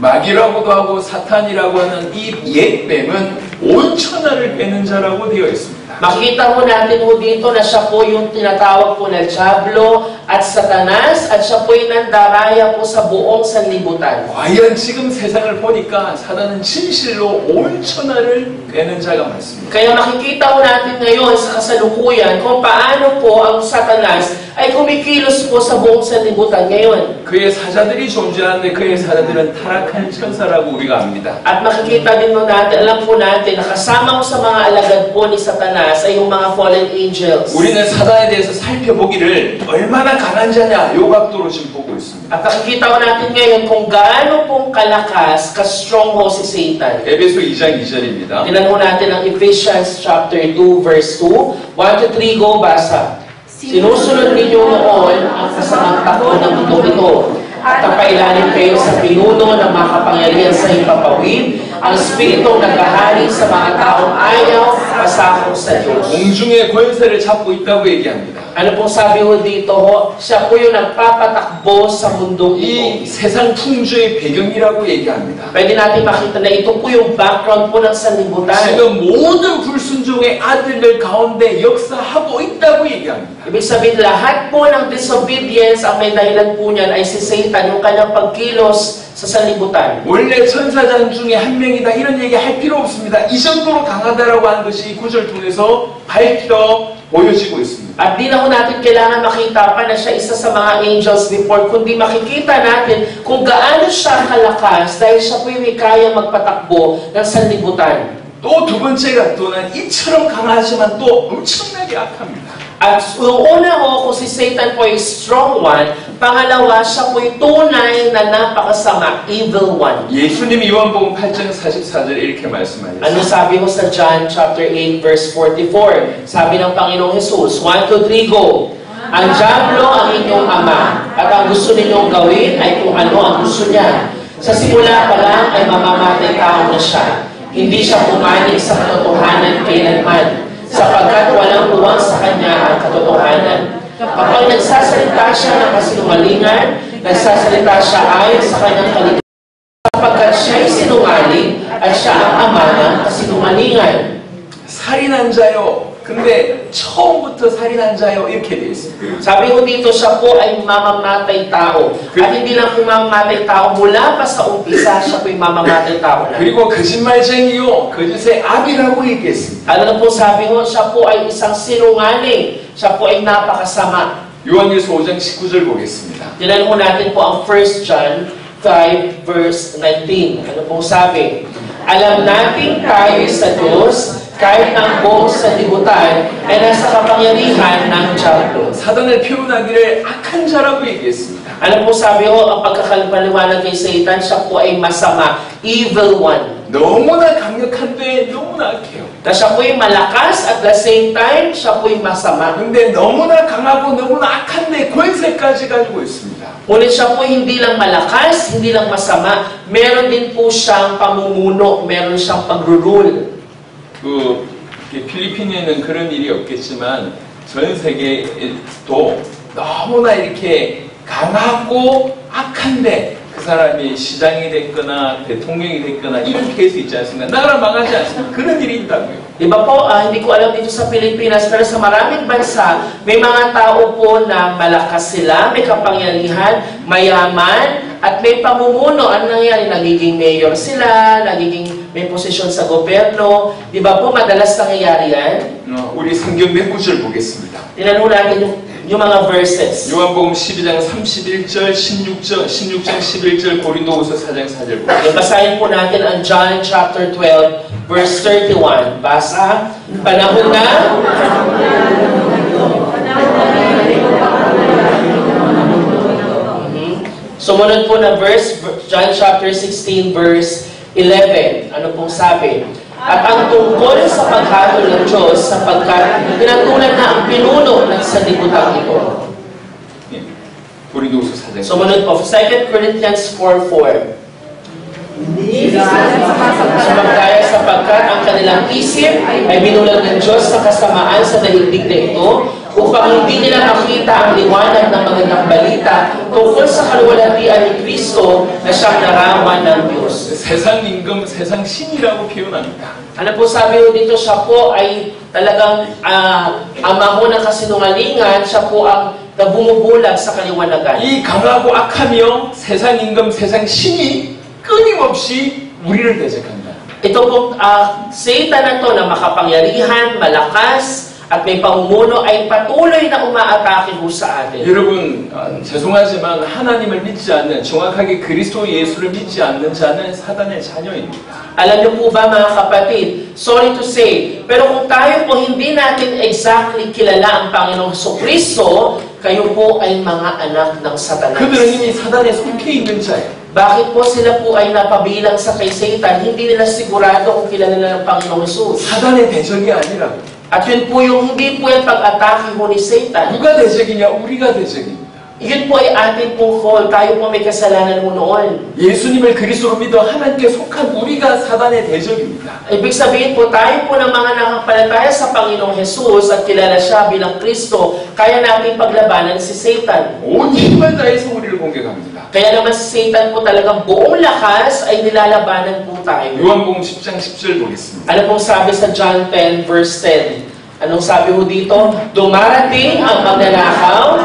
마귀라고도 하고 사탄이라고 하는 이 옛뱀은 온 천하를 빼는 자라고 되어 있습니다. Makikita po natin po dito na siya po yung tinatawag po na Diablo at Satanas at siya po yung nandaraya po sa buong sanlibutan. 과연 지금 세상을 보니까 사단은 진실로 온 천하를 빼는 자가 많습니다. Kaya makikita po natin ngayon sa kasalukuyan kung paano po ang Satanas ay kumikilos po sa buong sanlibutan ngayon. 그의 사자들이 존재하는데 그의 사자들은 타락한 천사라고 우리가 압니다. At makikita din po natin, alam po natin na kasama ko sa mga alagad po ni Satanas ay yung mga fallen angels. 우리는 사단에 대해서 살펴보기를 얼마나 강한 자냐 요 각도로 지금 보고 있습니다. At nakikita ko natin ngayon kung gaano pong kalakas, ka-strong ho si Satan. 에베소 2장 2절입니다. Tinan mo natin ang Ephesians chapter 2 verse 2. 1 to 3, go, basa. Sinusunod ninyo noon ang kasamang takbo ng mundo ito. At napailalim kayo sa pinuno ng mga kapangyarihan sa ipapawid, ang spiritong naghahari sa mga taong ayaw pasakop sa Diyos. 공중의 권세를 잡고 있다고 얘기합니다. Ano pong sabi ho dito ho? Siya po yung nagpapatakbo sa mundong 이 ito. 세상 풍조의 배경이라고 얘기합니다. Pwede natin makita na ito po yung background po ng sanlibutan. 지금 모든 불순종의 아들들 가운데 역사하고 있다고 얘기합니다. Ibig sabihin, lahat po ng disobedience, ang may dahilan po niyan ay si Satan, yung kanyang pagkilos sa sanlibutan. 원래 천사장 중에 한 명이다 이런 얘기 할 필요 없습니다. 이 정도로 강하다라고 하는 것이 이 구절 통해서 밝혀 보여지고 있습니다. At di na ho natin kailangan makita pa na siya isa sa mga angels before, kundi makikita natin kung gaano siya kalakas dahil siya po yung may kayang magpatakbo ng sanlibutan. 또 두 번째 각도는 이처럼 강하지만 또 엄청나게 악합니다. At una ho, kung si Satan po ay strong one, pangalawa, siya po ay tunay na napakasama, evil one. 예수님이 요한복음 8장 44절 이렇게 말씀하셨어요. Ano sabi mo sa John chapter 8 verse 44? Sabi ng Panginoong Jesus, 1, 2, 3, go! Ang diablo ang inyong ama, at ang gusto ninyong gawin ay kung ano ang gusto niya. Sa simula pa lang ay mamamatay tao na siya. Hindi siya pumanig sa katotohanan kailanman, sapagkat walang luwang sa kanya ang katotohanan. Kapag nagsasalita siya ng kasinungalingan, nagsasalita siya ayon sa kanyang kalikasan, sapagkat siya'y sinungaling at siya ang ama ng kasinungalingan. 살인한 자요. 근데 처음부터 살인한 자요 이렇게 돼 있습니다. Sabi ko dito, siya po ay mamamatay tao. At hindi lang po mamamatay tao, mula pa sa umpisa, siya po ay mamamatay tao na. 그리고 거짓말쟁이요, 거짓의 아비라고 얘기했습니다. Ano po sabi ko, siya po ay isang sinungaling. Siya po ay napakasama. 요한일서 5장 19절 보겠습니다. Tingnan mo natin po ang 1 John 5 verse 19. Ano pong sabi? Alam natin tayo sa Diyos, kahit ang buong sanlibutan ay nasa kapangyarihan ng diablo. 사단을 표현하기를 악한 자라고 얘기했습니다. Ano po sabi ko, ang pagkakaliwanagan kay Satan, siya po ay masama, evil one. 너무나 강력한데 너무나 악해요. Na siya po ay malakas at the same time, siya po ay masama. 근데 너무나 강하고 너무나 악한데 권세까지 가지고 있습니다. Ngunit siya po hindi lang malakas, hindi lang masama, meron din po siyang pamumuno, meron siyang pag-rule. 필리핀에는 그런 일이 없겠지만 전 세계에도 너무나 이렇게 강하고 악한데 그 사람이 시장이 됐거나 대통령이 됐거나 이런 케이스 있지 않습니까? 나라가 망하지 않습니까? 그런 일이 있다고요. Diba po, hindi ko alam dito sa Pilipinas, pero sa maraming bansa, may mga tao po na malakas sila, may kapangyarihan, mayaman, at may pamumuno. Ano nangyari? Nagiging mayor sila, nagiging may posisyon sa gobyerno. Diba po, madalas nangyayari yan? 우리 성경 몇 구절 보겠습니다. Tinanong natin yung mga verses. 요한복음 12장 31절, 16장 11절, 고린도후서 4장 4절 보겠습니다. Basahin po natin ang John chapter 12, verse 31. Basa, panahon na, sumunod po na verse, John chapter 16, verse 11. Ano pong sabi? At ang tungkol sa paghatol ng Diyos sapagkat pinatulan na ang pinuno ng sanlibutan ito. 고린도후서 4장. Sumunod po, 2 Corinthians 4:4. Samantala sapagkat ang kanilang isip ay binulag ng Diyos sa kasamaan sa daigdig na ito upang hindi nila makita ang liwanag ng magandang balita tungkol sa kaluwalhatian ni Kristo na siyang larawan ng Diyos. 세상 임금, 세상 신이라고 표현합니다. Ano po sabi ko dito, siya po ay talagang ama ho ng kasinungalingan, siya po ang bumubulag sa kaliwanagan. 이 강하고 악하며 세상 임금, 세상 신이 끊임없이 우리를 대적한다. Ito po, Satan na to na makapangyarihan, malakas, at may pamumuno ay patuloy na umaatake po sa atin. 여러분, 죄송하지만 하나님을 믿지 않는, 정확하게 그리스도 예수를 믿지 않는 자는 사단의 자녀입니다. Alam niyo po ba mga kapatid, sorry to say, pero kung tayo po hindi natin exactly kilala ang Panginoong Jesucristo, kayo po ay mga anak ng Satanas. 그들은 이미 사단에 속해 있는 자예요. Bakit po sila po ay napabilang sa kay Satan? Hindi nila sigurado kung kilala nila ng Panginoong Jesus. 사단의 대적이 아니라고. At yun po yung hindi po yung pag-atake mo ni Satan. 누가 대적이냐? 우리가 대적입니다. Yun po ay ating pong fault. Tayo po may kasalanan mo noon. 예수님을 그리스도로 믿어 하나님께 속한 우리가 사단의 대적입니다. Ibig sabihin po, tayo po ng mga nakapalataya sa Panginoong Jesus at kilala siya bilang Kristo, kaya natin paglabanan si Satan. 온 힘을 다해서 우리를 공격합니다. Kaya naman si Satan po talagang buong lakas ay nilalabanan po tayo. 요한복음 10장 10절 보겠습니다. Ano pong sabi sa John 10 verse 10? Anong sabi ho dito? Dumarating ang magnanakaw,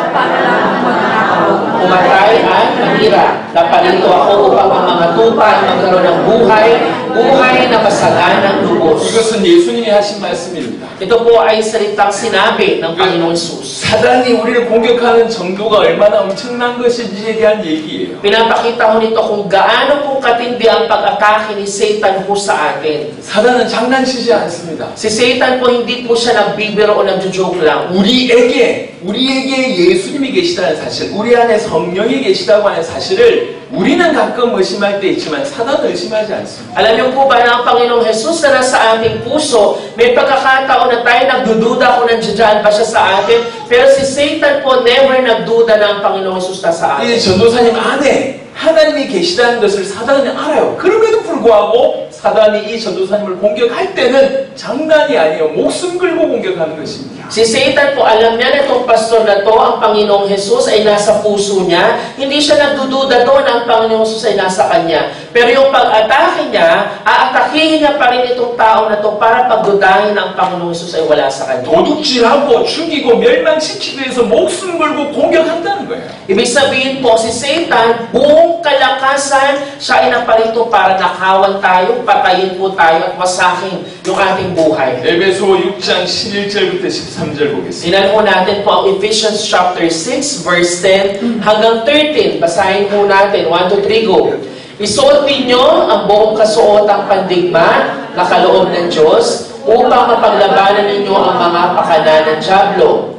pumatay at manira. Naparito ako upang ang mga tupa ay magkaroon ng buhay, buhay na masaganang lubos. 이것은 예수님이 하신 말씀입니다. Ito po ay salitang sinabi ng Panginoong Jesus. 사단이 우리를 공격하는 정도가 얼마나 엄청난 것인지에 대한 얘기예요. Pinapakita ko nito kung gaano po katindi ang pag-atake ni Satan po sa atin. 사단은 장난치지 않습니다. Si Satan po hindi po siya nagbibiro o nagjo-joke lang. 우리에게 예수님이 계시다는 사실, 우리 안에 성령이 계시다고 하는 사실을 우리는 가끔 의심할 때 있지만 사단은 의심하지 않습니다. Alam niyo po ba na ang Panginoong Jesus na nasa ating puso, may pagkakataon na tayo nagdududa kung nandiyan ba siya sa atin, pero si Satan po never nagduda na ang Panginoong Jesus na sa 이 atin. 전도사님 안에 하나님이 계시다는 것을 사단은 알아요. 그럼에도 불구하고 사단이 이 전도사님을 공격할 때는 장난이 아니에요. 목숨 걸고 공격하는 것입니다. Si Satan po, alam niya na itong pastor na to, ang Panginoong Jesus ay nasa puso niya. Hindi siya nagdududa doon na ang Panginoong Jesus ay nasa kanya. Pero yung pag-atake niya, aatakihin niya pa rin itong tao na to para pagdudahin na ang Panginoong Jesus ay wala sa kanya. 도둑질하고 죽이고 멸망시키기 위해서 목숨 걸고 공격한다는 거예요. Ibig sabihin po, si Satan, buong kalakasan, siya ay naparito para nakawan tayo, patayin po tayo at masakin yung ating buhay. 에베소 6장 11절부터 13절 보겠습니다. Sinan po natin po ang Ephesians chapter 6, verse 10 hanggang 13. Basahin po natin. 1, 2, 3, go. Isuot ninyo ang buong kasuotang pandigma na kaloob ng Diyos upang mapaglabanan ninyo ang mga pakana ng dyablo.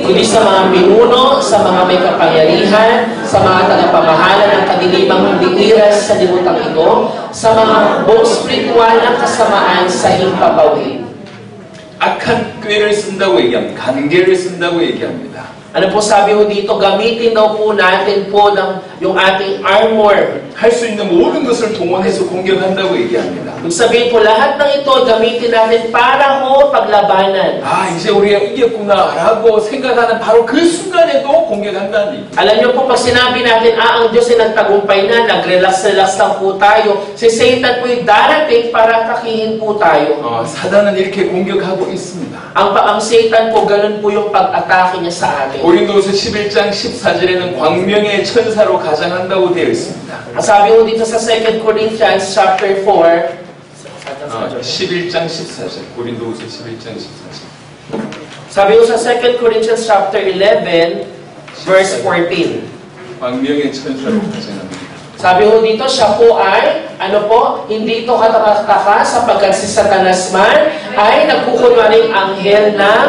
Kundi sa mga pinuno, sa mga may kapangyarihan, sa mga tagapamahala ng kadilimang hindi iras sa libutang ito, sa mga buong spiritual na kasamaan sa himpapawid. 악한 꾀를 쓴다고 얘기합니다. 관계를 쓴다고 얘기합니다. Ano po sabi ho dito? Gamitin daw po natin po yung ating armor. 할 수 있는 모든 것을 동원해서 공격한다고 얘기합니다. Ibig sabihin po, lahat ng ito gamitin natin para ho paglabanan. 아, 이제 우리가 이겼구나라고 생각하는 바로 그 순간에도 공격한다는 얘기. Alam niyo po, pag sinabi natin, ang Diyos ay nagtagumpay na, nag-relax-relax lang po tayo, si Satan po yung darating para atakihin po tayo. 사단은 이렇게 공격하고 있습니다. Ang Satan po, ganun po yung pag-atake niya sa atin. 고린도후서 11장 14절에는 광명의 천사로 가장한다고 되어 있습니다. Sabi ko dito sa 2 Corinthians chapter 4, 11장 14절. 고린도후서 11장 14절. sabi ko sa 2 Corinthians chapter 11, verse 14. 광명의 천사로 가장합니다. Sabi ko dito, siya po ay, hindi ito katakataka sapagkat si Satanas man ay nagkukunwaring anghel ng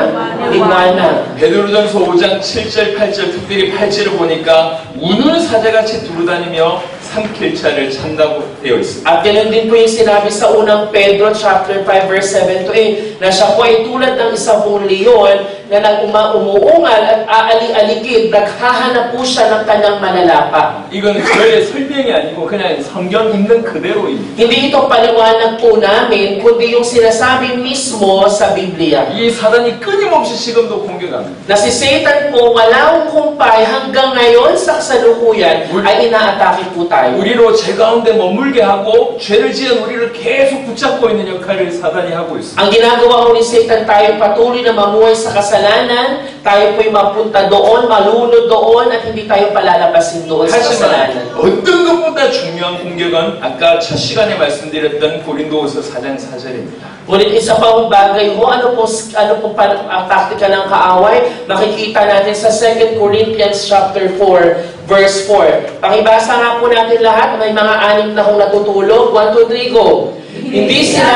liwanag. 베드로전서 5장 7절 8절 특별히 8절을 보니까 우는 사자같이 두루다니며 삼킬 자를 찬다고 되어 있습니다. At ganoon din po yung sinabi sa unang Pedro chapter 5 verse 7 to 8 na siya po ay tulad ng isang buong leon na umuungal at aali-aligid, naghahanap po siya ng kanyang manalapa. 이건 저의 설명이 아니고 그냥 성경 있는 그대로입니다. Hindi ito paliwanag po namin, kundi yung sinasabi mismo sa Biblia. 이 사단이 끊임없이 지금도 공격합니다. Na si Satan po, walang kumpay hanggang ngayon sa kasalukuyan ay inaatake po tayo. 우리로 죄 가운데 머물게 하고 죄를 지은 우리를 계속 붙잡고 있는 역할을 사단이 하고 있습니다. Ang ginagawa ko ni Satan, tayo patuloy na mamuhay sa kasalanan, tayo po'y mapunta doon, malunod doon, at hindi tayo palalabasin doon sa kasalanan. 하지만 어떤 것보다 중요한 공격은 아까 첫 시간에 말씀드렸던 고린도후서 4장 4절입니다. Ngunit isa pa ang bagay ho, ano po ang taktika ng kaaway? Makikita natin sa 2 Corinthians chapter 4, verse 4. Pakibasa nga po natin lahat, may mga 6 na kong natutulog. 1, 2, 3, go! Hindi sila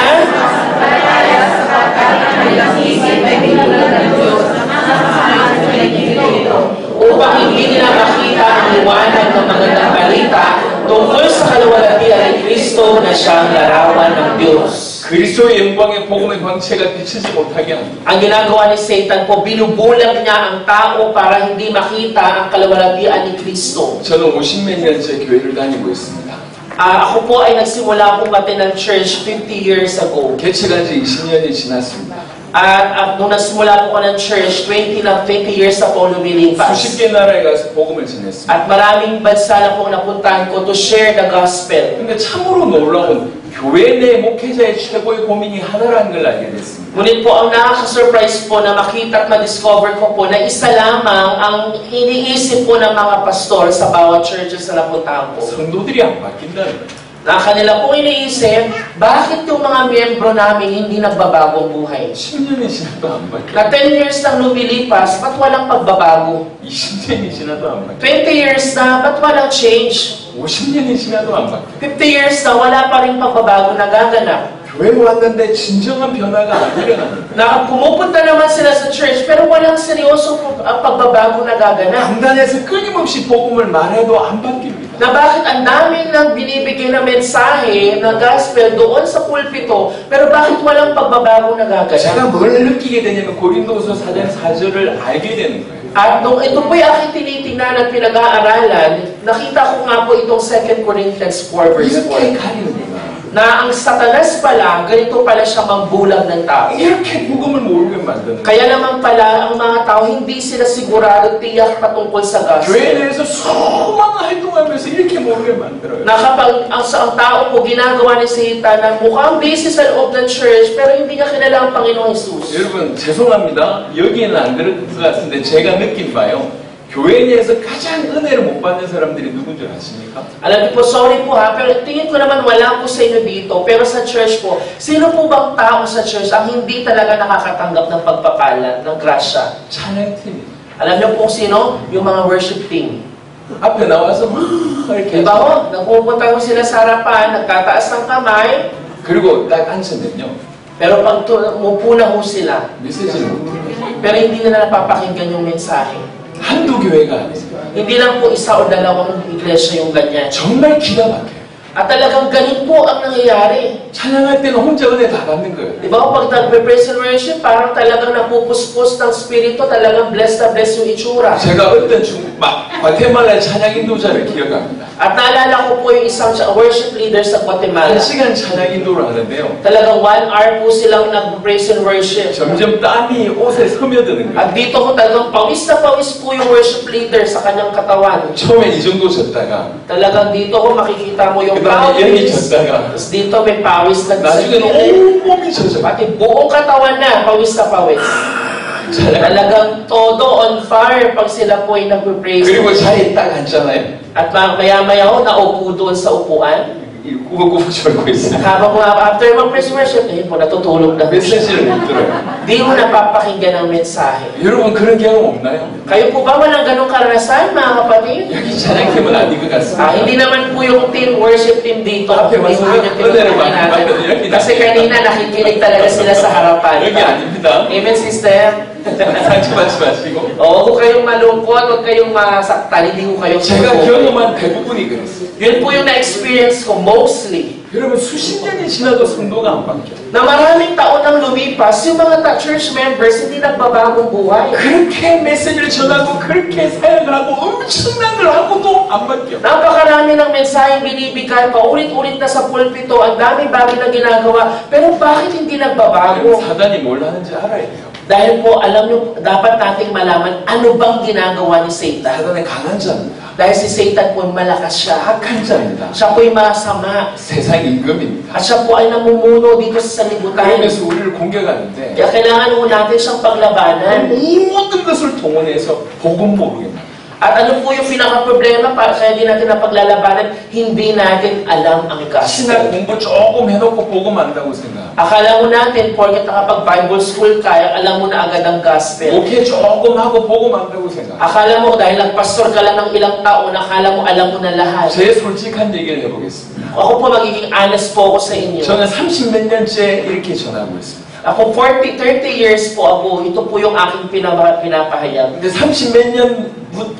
upang hindi nila makita ang liwanag ng magandang balita tungkol sa kaluwalhatian ni Kristo na siyang larawan ng Diyos. 그리스도의 영광의 복음의 광채가 비치지 못하게 합니다. Ang ginagawa ni Satan po, binubulag niya ang tao para hindi makita ang kaluwalhatian ni Kristo. 저는 50몇 년째 교회를 다니고 있습니다. Ako po ay nagsimula po pati ng church 50 years ago. 개척한 지 20년이 지났습니다. At nung nagsimula po ko ng church, 20 years na po lumilipas. 수십 개 나라에 가서 복음을 전했습니다. At maraming bansa na po napuntahan ko to share the gospel. 근데 참으로 놀라운 교회 내 목회자의 최고의 고민이 하나라는 걸 알게 됐습니다. Ngunit po ang nakaka-surprise po na makita at ma-discover ko po na isa lamang ang iniisip po ng mga pastor sa bawat churches na napuntahan po. 성도들이 안 바뀐다는 거예요. Na kanila po iniisip, bakit yung mga miyembro namin hindi nagbabago ang buhay? 10년이 지나도 안 바뀌어. Na 10 years nang lumilipas, ba't walang pagbabago? 20년이 지나도 안 바뀌어. 20 years na, ba't walang change? 50년이 지나도 안 바뀌어. 50 years na, wala pa rin pagbabago nagaganap. 교회 왔는데 진정한 변화가 안 일어나는 거예요. Na pumupunta naman sila sa church, pero walang seryosong pagbabago nagaganap. 강단에서 끊임없이 복음을 말해도 안 바뀝니다. Na bakit ang daming nang binibigay na mensahe, na gospel doon sa pulpito, pero bakit walang pagbabago nagaganap? 제가 뭘 느끼게 되냐면 고린도서 4장 4절을 알게 되는 거예요. At nung ito po'y aking tinitingnan at pinag-aaralan, nakita ko nga po itong 2 Corinthians 4 verse 4. 이렇게 가리우니까 Na ang Satanas pala, ganito pala siya mambulag ng tao. 이렇게 복음을 모르게 만드는 거예요. Kaya naman pala, ang mga tao, hindi sila sigurado tiyak patungkol sa 교회에 gospel. 대해서 수많은 활동하면서 이렇게 모르게 만들어요. Na kapag ang tao po ginagawa ni Satan na mukhang busy sa loob ng church, pero hindi niya kilala ang Panginoong Jesus. 여러분 죄송합니다. 여기에는 안 그럴 것 같은데 제가 느낀 바요. 교회 내에서 가장 은혜를 못 받는 사람들이 누군 줄 아십니까? Alam niyo po, sorry po ha, pero tingin ko naman wala po sa inyo dito. Pero sa church po, sino po bang tao sa church ang hindi talaga nakakatanggap ng pagpapala, ng grasya? 찬양팀. Alam niyo po sino? Yung mga worship team. 앞에 나와서 막 이렇게 Diba ho? Nagpupunta ko sila sa harapan, nagtataas ng kamay, 그리고 딱 앉으면요. pero pag umupo na ho sila, 메시지를 못 들어요. pero hindi nila napapakinggan yung mensahe. 한두 교회가 아니에요. Hindi lang po isa o dalawang iglesia yung ganyan. 정말 기가 막혀요. At talagang ganun po ang nangyayari. 찬양할 때는 혼자 은혜 다 받는 거예요. Di ba pag nagpe-praise and worship, parang talagang napupuspos ng spirito, talagang blessed na blessed yung itsura. 제가 어떤 과테말라의 찬양 인도자를 기억합니다. At naalala ko po yung isang worship leader sa Guatemala. 1시간 찬양 인도를 하는데요. Talagang 1 hour po silang nag-praise and worship. 점점 땀이 옷에 스며드는 거예요. At dito ko talagang pawis na pawis po yung worship leader sa kanyang katawan. 처음엔 이 정도 졌다가 Talagang dito ko makikita mo yung 그다음에 여기 pawis. 졌다가 Tapos dito may pawis na sa 나중에는 gilid. 온몸이 젖어요. Pati buong katawan na, pawis na pawis. 찬양. Talagang todo on fire pag sila po ay nag-praise. 그리고 자리에 딱 앉잖아요. At maya-maya ho, naupo doon sa upuan. 꾸벅꾸벅 졸고 있어요. Habang after mag-praise worship, ayun po, natutulog na. 메시지를 못 들어요. Di mo napapakinggan ang mensahe. 여러분 그런 경험 없나요? Kayo po ba walang ganong karanasan, mga kapatid? 여기 찬양팀은 아닌 것 같습니다. Hindi naman po yung team worship team dito. 앞에 Hindi 와서 po yung tinutukoy natin. Kasi kanina nakikinig talaga sila sa harapan. 여기 아닙니다. Amen, sister? 상처받지 마시고. Oo, huwag kayong malungkot, huwag kayong masaktan, hindi ko kayong 제가 suko. 경험한 대부분이 그랬어요. Yun po yung na-experience ko mostly. 여러분 수십 년이 지나도 성도가 안 바뀌어요. Na maraming taon nang lumipas, yung mga church members hindi nagbabagong buhay. 그렇게 메시지를 전하고 그렇게 사역을 하고 엄청난 걸 하고도 안 바뀌어. Napakarami ng mensaheng binibigay, paulit-ulit na sa pulpito, ang dami bagay na ginagawa, pero bakit hindi nagbabago? 사단이 뭘 하는지 알아야 돼요. Dahil po, alam nyo, dapat nating malaman ano bang ginagawa ni Satan. 사단은 강한 자입니다. Dahil si Satan po malakas siya. 악한 자입니다. Siya po'y masama. 세상 임금입니다. At siya po ay namumuno dito sa sanlibutan. 그러면서 우리를 공격하는데 Kaya kailangan po natin siyang paglabanan. 모든 것을 동원해서 복음 모르게 만들어요. At ano po yung pinaka-problema para kaya hindi natin napaglalabanan, hindi natin alam ang 신학 gospel. 공부 조금 해놓고 복음 안다고 생각. Akala mo natin, porket nakapag-Bible school ka, alam mo na agad ang gospel. 목회 조금 하고 복음 안다고 생각. Akala mo, dahil nagpastor ka lang ng ilang taon, akala mo alam mo na lahat. 제 솔직한 얘기를 해보겠습니다. Ako po magiging honest po ako sa inyo. 저는 30몇 년째 이렇게 전하고 있습니다. Ako 30 years po ako, ito po yung aking pinapahayag. 근데 30몇 년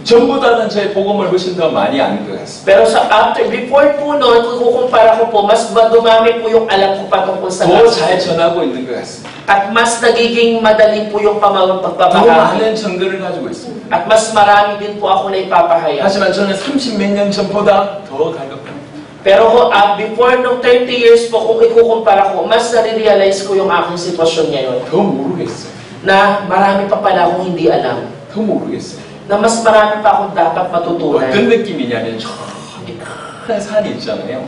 전보다는 저의 복음을 훨씬 더 많이 아는 것 같습니다. Pero before po noon, kung kukumpara ko po, mas dumami po yung alam ko patungkol sa 더 gospel. 잘 전하고 있는 것 같습니다. At mas nagiging madali po yung 더 pagpapahagi. 많은 정들을 가지고 있습니다. At mas marami din po ako na ipapahayag. 하지만 저는 30몇 년 전보다 더 갈급합니다. Pero before nung 30 years po, kung ikukumpara ko, mas nare-realize ko yung aking sitwasyon ngayon. 더 모르겠어요. Na marami pa pala akong hindi alam. 더 모르겠어요. Na mas marami pa akong dapat matutunan. 어떤 느낌이냐면 저기 큰 산이 있잖아요.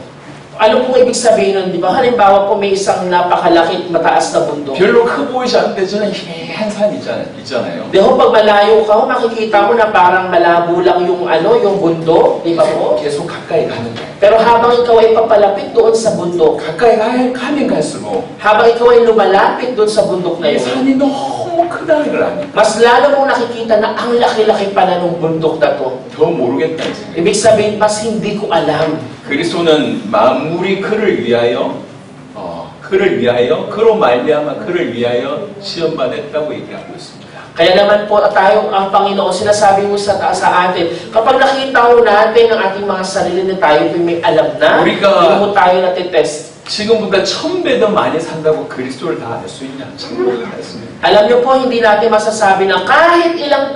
Ano pong ibig sabihin nun, di ba? Halimbawa po may isang napakalaki at mataas na bundok. 별로 커 보이지 않는데 저는 희미한 산이 있잖아요. Di ho, pag malayo ka, makikita mo na parang malabo lang yung yung bundok, di ba po? 계속 가까이 가는 거예요. Pero habang ikaw ay papalapit doon sa bundok, 가까이 가면 갈수록 habang ikaw ay lumalapit doon sa bundok na 이 yun, 산이 너무 크다는 걸 아니까 mas lalo mong nakikita na ang laki-laki pala ng bundok na to. 더 모르겠다는 생각. Ibig sabihin, mas hindi ko alam. 그리스도는 만물이 그를 위하여 그로 말미암아 그를 위하여 시험받았다고 얘기하고 있습니다. Kaya naman po tayo, ang Panginoon, sinasabi mo sa atin, kapag nakita mo natin ang ating mga sarili na tayo may alam na, hindi mo tayo natitest. 지금보다 1000배 더 많이 산다고 그리스도를 다 알 수 있냐? 참으로 다 했습니다. Alam niyo po, hindi natin masasabi na kahit ilang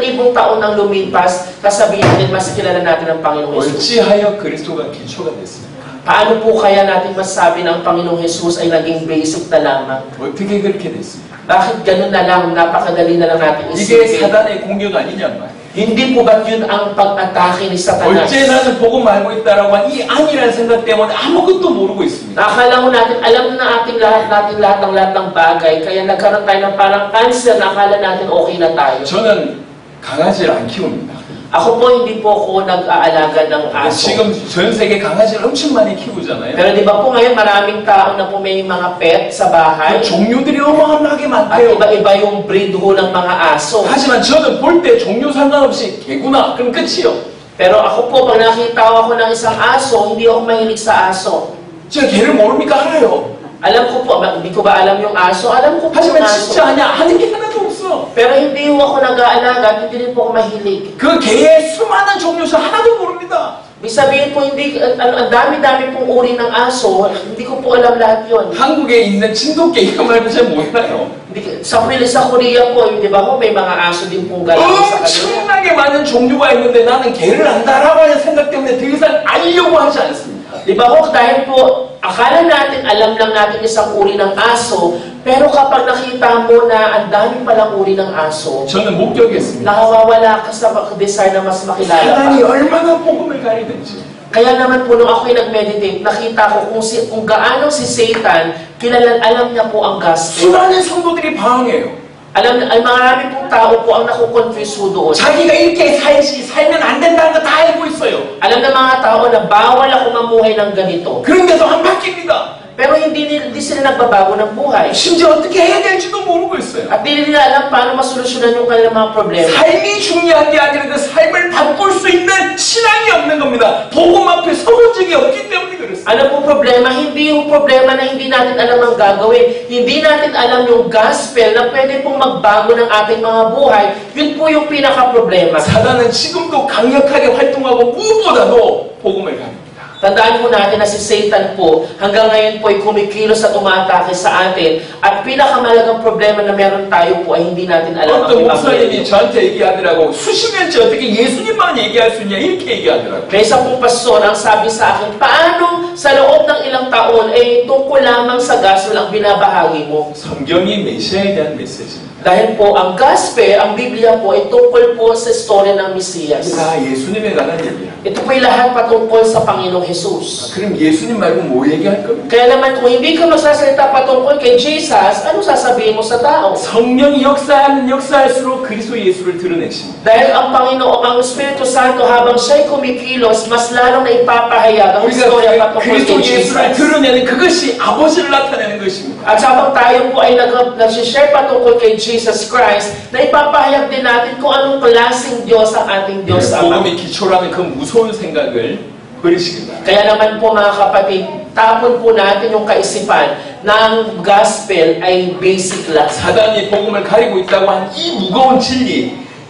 libong taon ang lumipas, kasabihin natin, mas kilala natin ang Panginoong Jesus. 어찌하여 그리스도가 기초가 됐습니까? Paano po kaya natin masasabi na ang Panginoong Jesus ay naging basic na lamang? 어떻게 그렇게 됐습니까? Bakit ganun na lang, napakadali na lang natin 이게 isipin? 사단의 공격 아니냔 말이에요. Hindi po ba yun ang pag-atake ni Satanas? 어째 나는 복음 알고 있다라고 한 이 아니라는 생각 때문에 아무것도 모르고 있습니다. Nakakala mo natin, alam na ating lahat ng bagay, kaya nagkaroon tayo ng parang cancer, nakakala natin okay na tayo. 저는 강아지를 안 키웁니다. Ako po, hindi po ako nag-aalaga ng aso. 지금 전 세계 강아지를 엄청 많이 키우잖아요. Pero di ba po ngayon, maraming tao na po may mga pet sa bahay. 그 종류들이 어마어마하게 At 많대요. iba-iba yung breed ho ng mga aso. 하지만 저는 볼 때 종류 상관없이 개구나 그럼 끝이요. Pero ako po, pag nakita ako ng isang aso, hindi ako mahilig sa aso. 제가 개를 모릅니까? 알아요. Alam ko po, hindi ko ba alam yung aso? Alam ko po yung 하지만 aso. 진짜 아니야 하는 게 하나도 없어. Pero hindi ho ako nag-aalaga at hindi rin po ako mahilig. 그 개의 수많은 종류 중 하나도 모릅니다. Ibig sabihin po, ang dami-dami pong uri ng aso, hindi ko po alam lahat yun. 한국에 있는 진돗개 이거 말고 잘 몰라요. Sa Korea po, di ba po, may mga aso din pong galang sa kanila. 엄청나게 많은 종류가 있는데 나는 개를 안다라고 하는 생각 때문에 더 이상 알려고 하지 않습니다. Di ba ho, dahil po, akala natin, alam lang natin isang uri ng aso, pero kapag nakita mo na ang dami palang uri ng aso, 저는 목격했습니다. nakawawala ka sa desire na mas makilala 사단이 ka. 얼마나 복음을 가리는지. Kaya naman po, nung ako'y nag-meditate, nakita ko kung gaano si Satan, alam niya po ang gospel. 수많은 성도들이 방황해요. Alam, ay marami pong tao po ang nakukonfuse po doon. 자기가 이렇게 살면 안 된다는 거 다 알고 있어요. Alam ng mga tao na bawal ako mamuhay ng ganito. 그런데도 안 바뀝니다. Pero hindi sila nagbabago ng buhay. 심지어 어떻게 해야 될지도 모르고 있어요. At hindi nila alam paano masolusyonan yung kanilang mga problema. 삶이 중요한 게 아니라 그 삶을 바꿀 수 있는 신앙이 없는 겁니다. 복음 앞에 서본 적이 없기 때문에 그렇습니다. Ano po problema? Hindi yung problema na hindi natin alam ang gagawin. Hindi natin alam yung gospel na pwede pong magbago ng ating mga buhay. Yun po yung pinaka-problema. 사단은 지금도 강력하게 활동하고 무엇보다도 복음을 갑니다. Tandaan po natin na si Satan po, hanggang ngayon po ay kumikilos at umatake sa atin. At pinakamalagang problema na meron tayo po ay hindi natin alam ang 어떤 목사님이 Ebanghelyo. 저한테 얘기하더라고 수십 년째 어떻게 예수님만 얘기할 수 있냐 이렇게 얘기하더라고. May isa pong pastor ang sabi sa akin, paano sa loob ng ilang taon ay tungkol lamang sa gospel ang binabahagi mo? 성경이 메시아에 대한 메시지입니다. Dahil po ang gospel, ang Biblia po ay tungkol po sa istorya ng Mesiyas. 다 예수님에 관한 얘기야. Ito po'y lahat patungkol sa Panginoong Jesus. 그럼 예수님 말고 뭐 얘기할 겁니까? Kaya naman kung hindi ka magsasalita patungkol kay Jesus, ano sasabihin mo sa tao? 성령이 역사할수록 그리스도 예수를 드러내십니다. Dahil ang Panginoon, ang Espiritu Santo, habang siya'y kumikilos, mas lalong na ipapahayag ang istorya 우리가 patungkol 그리스도 kay 예수를 Jesus. 드러내는 그것이 아버지를 나타내는 것입니다. At habang tayo po ay nag-share patungkol kay Jesus Christ, na ipapahayag din natin kung anong klaseng Diyos ang ating Diyos Ama. 복음이 기초라는 그 무서운 생각을 버리시기 바랍니다. Kaya naman po mga kapatid, tapon po natin yung kaisipan na ang gospel ay basic lang. 사단이 복음을 가리고 있다고 한 이 무거운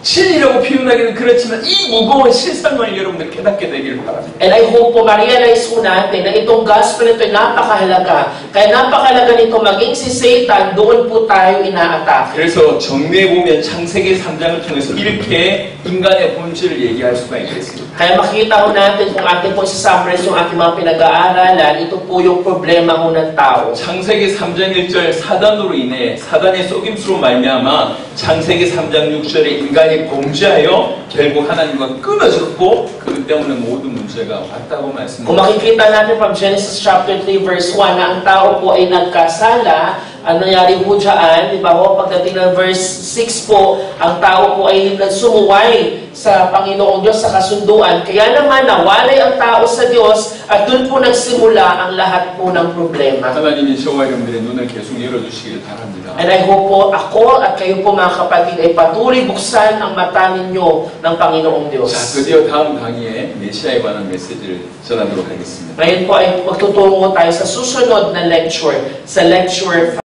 진리라고 표현하기는 그렇지만 이 무거운 실상을 여러분들 깨닫게 되기를 바랍니다. And I hope po ma-realize po natin na itong gospel ito ay napakahalaga. Kaya napakahalaga nito maging si Satan, doon po tayo inaatake. 그래서 정리해 보면 창세기 3장을 통해서 이렇게 인간의 본질을 얘기할 수가 있겠습니다. Kaya makita ho natin kung ating po summarize yung ating mga pinag-aaralan, ito po yung problema ho ng tao. 창세기 3장 1절 사단으로 인해 사단의 속임수로 말미암아 창세기 3장 6절에 인간이 인간이 범죄하여 결국 하나님과 끊어졌고 그 때문에 모든 문제가 왔다고 Kung 말씀합니다. makikita natin from Genesis chapter 3 verse 1 na ang tao po ay nagkasala, ang nangyari po dyan, di ba ho, pagdating ng verse 6 po, ang tao po ay sumuway sa Panginoong Diyos sa kasunduan. Kaya naman nawalay ang tao sa Diyos at doon po nagsimula ang lahat po ng problema. 하나님이 저와 여러분들의 눈을 계속 열어주시길 바랍니다. And I hope po ako at kayo po mga kapatid ay patuloy buksan ang mata ninyo ng Panginoong Diyos. 자, 드디어 다음 강의에 메시아에 관한 메시지를 전하도록 하겠습니다. Ngayon po ay magtutungo tayo sa susunod na lecture, sa lecture